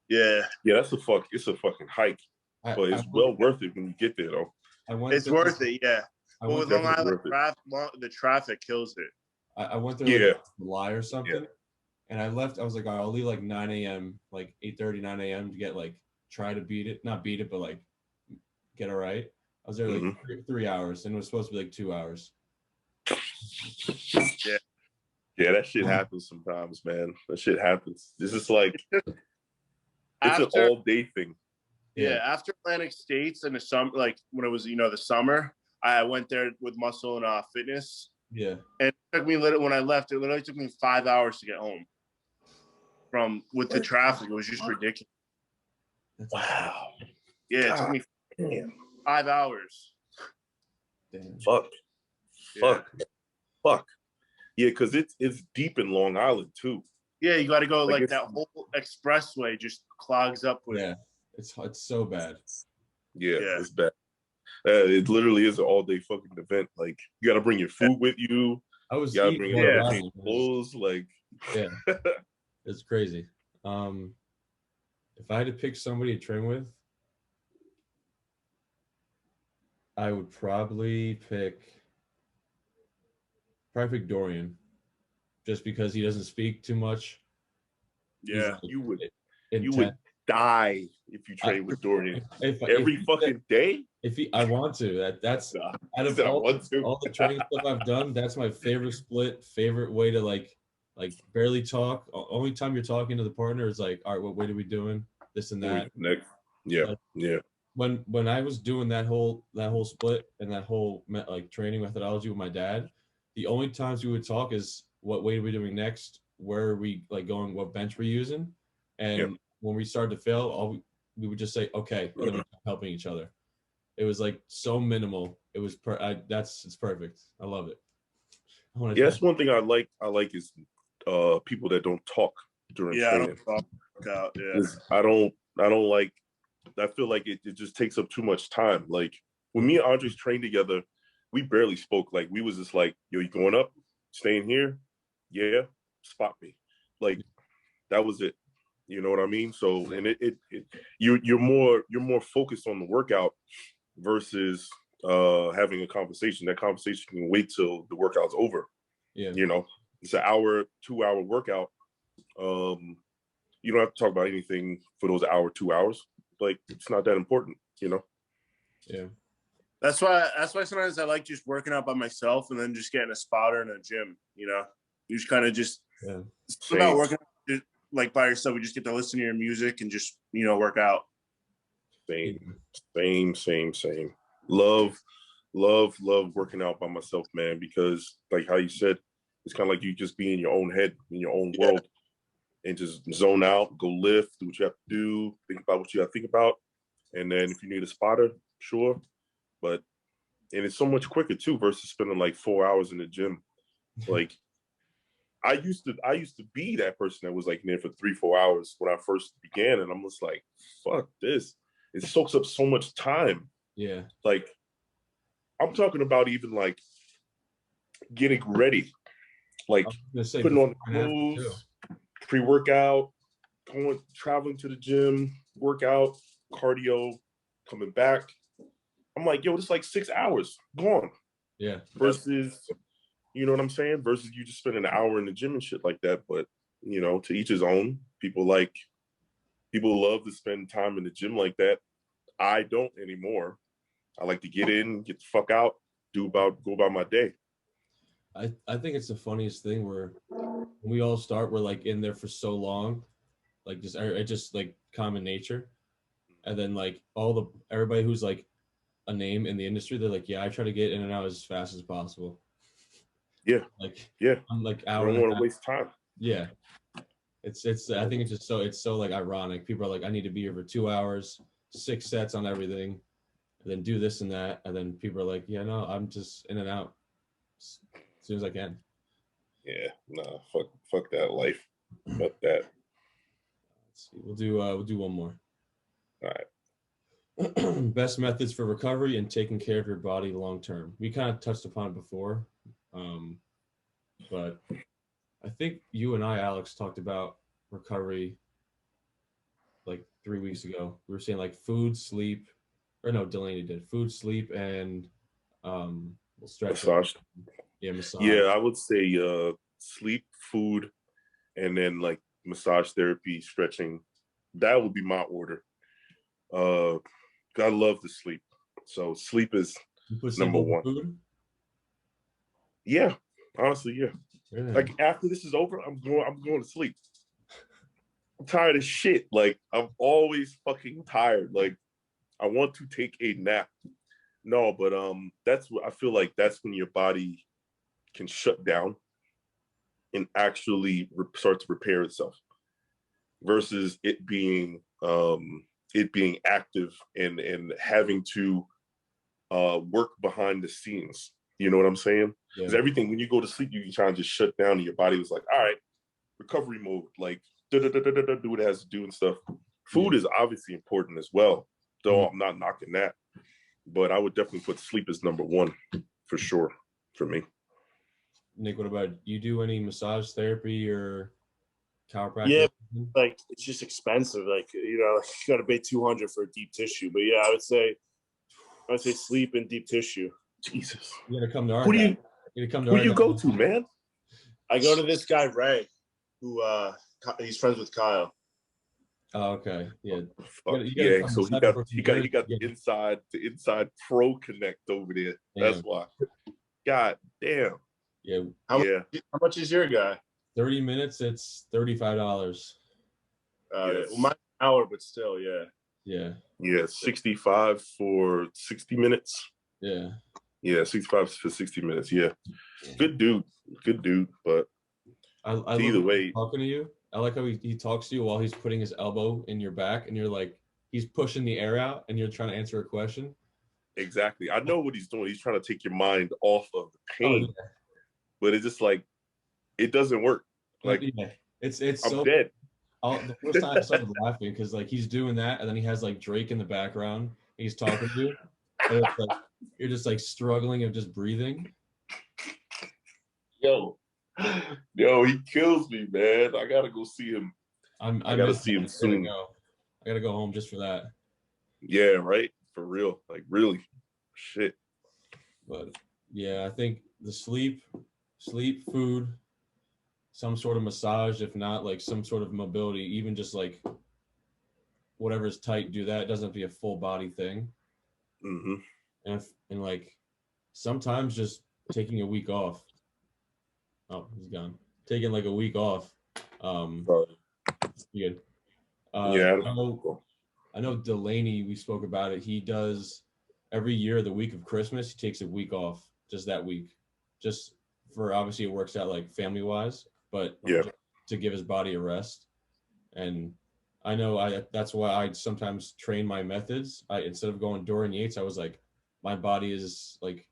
Yeah. Yeah, it's a fucking hike, but it's well worth it when you get there, though. It's worth it, yeah. But with Long Island, the traffic kills it. I went there like July or something, and I left. I was like, all right, I'll leave like 9 a.m., like 8:30, 9 a.m. to get like try to beat it, not beat it, but like get it right. I was there like 3 hours, and it was supposed to be like 2 hours. Yeah, that shit happens sometimes, man. That shit happens. This is like it's an all-day thing. Yeah, after Atlantic States in the summer, like when it was the summer, I went there with Muscle and Fitness. Yeah, and it took me when I left. It literally took me 5 hours to get home with the traffic. It was just ridiculous. Wow. Yeah, it took me 5 hours. Damn. Fuck. Yeah, because it's deep in Long Island too. Yeah, you got to go like that whole expressway just clogs up with. Yeah, it's so bad. Yeah, it's bad. It literally is an all-day fucking event. Like you got to bring your food with you. You got to bring your clothes. Like yeah, it's crazy. If I had to pick somebody to train with, I would probably pick Dorian, just because he doesn't speak too much. Yeah, like, you would die if you train with Dorian every fucking day. I want to, that's out of all the training stuff I've done, that's my favorite split, favorite way to like barely talk. Only time you're talking to the partner is like, all right, what weight are we doing? This and that. Yeah. When I was doing that whole split and that whole like training methodology with my dad, the only times we would talk is what weight are we doing next, where are we like going, what bench we're using, and when we started to fail, we would just say okay, and then we kept helping each other. It was like so minimal. It was it's perfect. I love it. That's one thing I like. I like is people that don't talk during training. I don't like. I feel like it just takes up too much time. Like when me and Andres trained together, we barely spoke. Like we was just like, yo, you going up, staying here? Yeah, spot me. Like that was it. You know what I mean? So and you're more focused on the workout versus having a conversation. That conversation can wait till the workout's over. Yeah. You know, it's an hour, 2 hour workout. You don't have to talk about anything for those 2 hours. Like it's not that important, you know? Yeah. That's why sometimes I like just working out by myself and then just getting a spotter in a gym, you know? You just kind of just it's about working out like by yourself. You just get to listen to your music and just, work out. Same. Love working out by myself, man, because like how you said, it's kind of like you just be in your own head, in your own world, and just zone out, go lift, do what you have to do, think about what you have to think about. And then if you need a spotter, sure. And it's so much quicker too versus spending like 4 hours in the gym. Like I used to be that person that was like in there for 3-4 hours when I first began. And I'm just like, fuck this. It soaks up so much time. Yeah. Like I'm talking about even like getting ready, like putting on clothes, pre-workout, traveling to the gym, workout, cardio, coming back. I'm like, yo, it's like 6 hours gone. Yeah. Versus, you know what I'm saying? Versus you just spend an hour in the gym and shit like that. But, to each his own. People love to spend time in the gym like that. I don't anymore. I like to get in, get the fuck out, go about my day. I think it's the funniest thing where when we all start, we're like in there for so long, like just like common nature. And then like everybody who's like a name in the industry, they're like, yeah, I try to get in and out as fast as possible. Yeah. I'm like I don't want to waste time. Yeah. It's I think it's so like ironic. People are like, I need to be here for 2 hours, 6 sets on everything, and then do this and that. And then people are like, yeah, no, I'm just in and out as soon as I can. Yeah, nah, fuck that life. Fuck that. Let's see. We'll do one more. All right. Best methods for recovery and taking care of your body long term. We kind of touched upon it before, but I think you and I, Alex, talked about recovery like 3 weeks ago. We were saying like food, sleep, or no, Delaney did food, sleep, and stretching. Massage. Yeah, massage. Yeah, I would say sleep, food, and then like massage therapy, stretching. That would be my order. I love to sleep, so sleep is number one. Food? Yeah, honestly, yeah. Really? Like after this is over, I'm going to sleep. I'm tired of shit. Like I'm always fucking tired. Like I want to take a nap. No, but that's what I feel like. That's when your body can shut down and actually start to repair itself, versus it being active and having to work behind the scenes. You know what I'm saying? Because everything, when you go to sleep, you can try and just shut down, and your body was like, all right, recovery mode, like do what it has to do and stuff. Food is obviously important as well, though I'm not knocking that. But I would definitely put sleep as number one for sure for me. Nick, what about you? Do any massage therapy or chiropractic? Yeah, like it's just expensive. Like, you know, you got to pay $200 for a deep tissue. But yeah, I would say sleep and deep tissue. Jesus, you gotta come to our. Who do you go to, man? I go to this guy Ray, who he's friends with Kyle. Oh, okay. Yeah. Yeah. So he got the inside pro connect over there. Damn. That's why. God damn. Yeah. How much is your guy? 30 minutes. It's $35. Yes. Well, my hour, but still, yeah. Yeah. Yeah. 65 for 60 minutes. Yeah. Yeah. 65 for 60 minutes. Yeah. Good dude. But I either way, talking to you. I like how he talks to you while he's putting his elbow in your back, and you're like, he's pushing the air out, and you're trying to answer a question. Exactly. I know what he's doing. He's trying to take your mind off of the pain, but it's just like, it doesn't work. Like, it's I'm so dead. The first time I started laughing because like he's doing that, and then he has like Drake in the background. He's talking to you, and it's like you're just like struggling of just breathing. Yo, he kills me, man. I gotta go see him. I gotta see him soon. I gotta go home just for that. Yeah, right. For real, like really, shit. But yeah, I think the sleep, food, some sort of massage, if not like some sort of mobility, even just like whatever's tight, do that. It doesn't have to be a full body thing. Mm-hmm. And like sometimes just taking a week off. Oh, he's gone. Taking like a week off. Good. Yeah. I know Delaney, we spoke about it. He does every year, the week of Christmas, he takes a week off, just that week. Just for, obviously it works out like family wise, but to give his body a rest. And I know that's why I sometimes train my methods. Instead of going Dorian Yates, I was like, my body is like,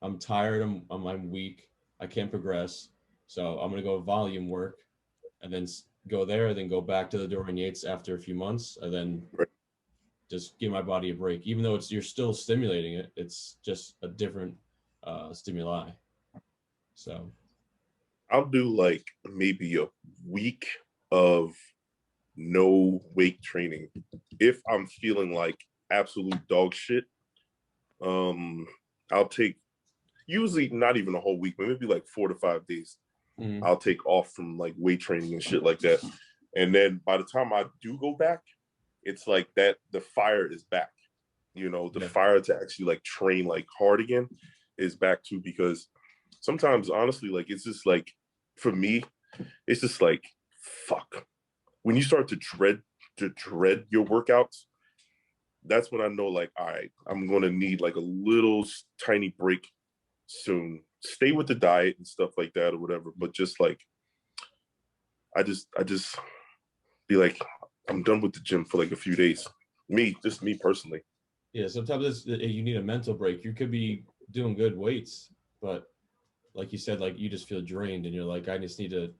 I'm tired, I'm weak, I can't progress. So I'm gonna go volume work and then go there, then go back to the Dorian Yates after a few months, and then just give my body a break. Even though you're still stimulating it, it's just a different stimuli. So I'll do like maybe a week of no weight training if I'm feeling like absolute dog shit. I'll take usually not even a whole week, but maybe like 4 to 5 days. Mm-hmm. I'll take off from like weight training and shit like that. And then by the time I do go back, it's like that the fire is back. You know, the fire to actually like train like hard again is back too, because sometimes honestly, like it's just like, for me, it's just like, fuck. When you start to dread your workouts, that's when I know like, all right, I'm going to need like a little tiny break soon. Stay with the diet and stuff like that or whatever, but just like, I just be like, I'm done with the gym for like a few days. Just me personally. Yeah, sometimes you need a mental break. You could be doing good weights, but like you said, like you just feel drained and you're like, I just need to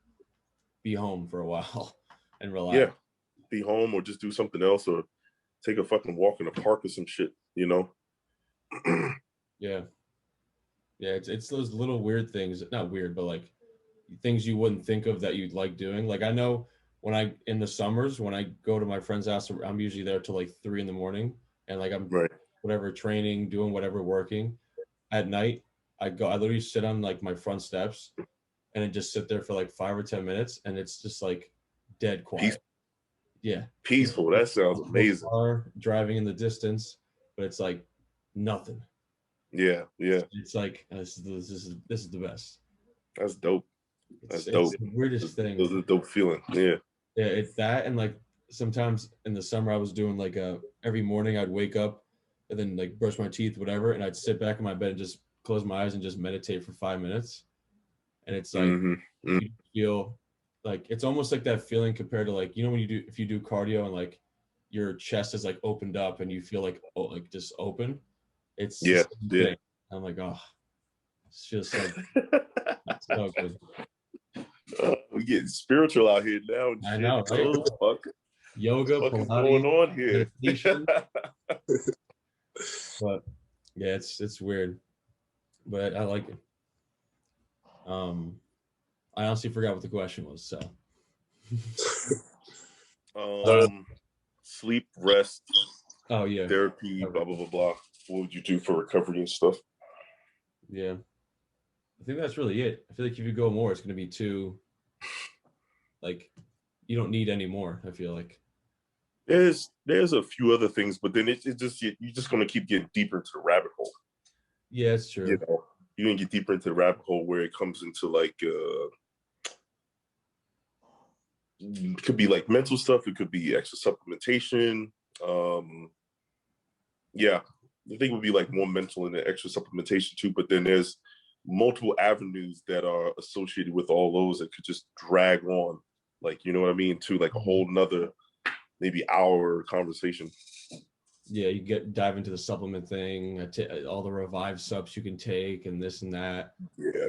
be home for a while and relax. Yeah, be home or just do something else or take a fucking walk in the park or some shit, you know? Yeah, it's those little weird things, not weird, but like things you wouldn't think of that you'd like doing. Like I know in the summers, when I go to my friend's house, I'm usually there till like 3 a.m. and like I'm Right. whatever training, doing whatever, working. At night, I literally sit on like my front steps and then just sit there for like 5 or 10 minutes, and it's just like dead quiet. Peaceful. Yeah. Peaceful. That sounds amazing. Car driving in the distance, but it's like nothing. Yeah. It's like this is the best. That's dope. That's dope. It's the weirdest thing. Those are dope feeling. Yeah. Yeah, it's that, and like sometimes in the summer I was doing like every morning I'd wake up and then like brush my teeth, whatever, and I'd sit back in my bed and just close my eyes and just meditate for 5 minutes. And it's like you feel like it's almost like that feeling compared to like, when if you do cardio and like your chest is like opened up and you feel like just open. It's yeah. I'm like, oh, it's just so, so good. We're getting spiritual out here now. I know, right? Fuck. Yoga, What's going on here? But yeah, it's weird, but I like it. I honestly forgot what the question was. So, sleep, rest. Oh yeah, therapy, blah blah blah blah. What would you do for recovery and stuff? Yeah, I think that's really it. I feel like if you go more, it's going to be too, like, you don't need any more. I feel like there's a few other things, but then it's just you're just going to keep getting deeper into the rabbit hole. Yeah, it's true. You're going to get deeper into the rabbit hole where it comes into like it could be like mental stuff. It could be extra supplementation. Yeah, I think it would be like more mental and extra supplementation too. But then there's multiple avenues that are associated with all those that could just drag on, like, you know what I mean, to like a whole nother maybe hour conversation. Yeah, you dive into the supplement thing, all the revived subs you can take, and this and that. Yeah,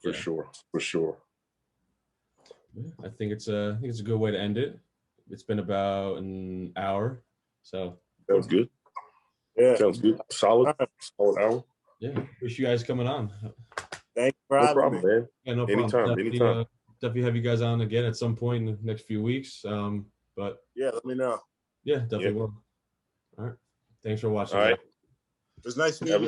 but, for sure. I think it's a good way to end it. It's been about an hour, so that was good. Yeah, sounds good. Solid hour. Yeah, appreciate you guys coming on. Thanks for having me. Man. Yeah, no problem. Anytime. Definitely have you guys on again at some point in the next few weeks. But yeah, let me know. Yeah, definitely will. All right. Thanks for watching. All right. It was nice meeting you.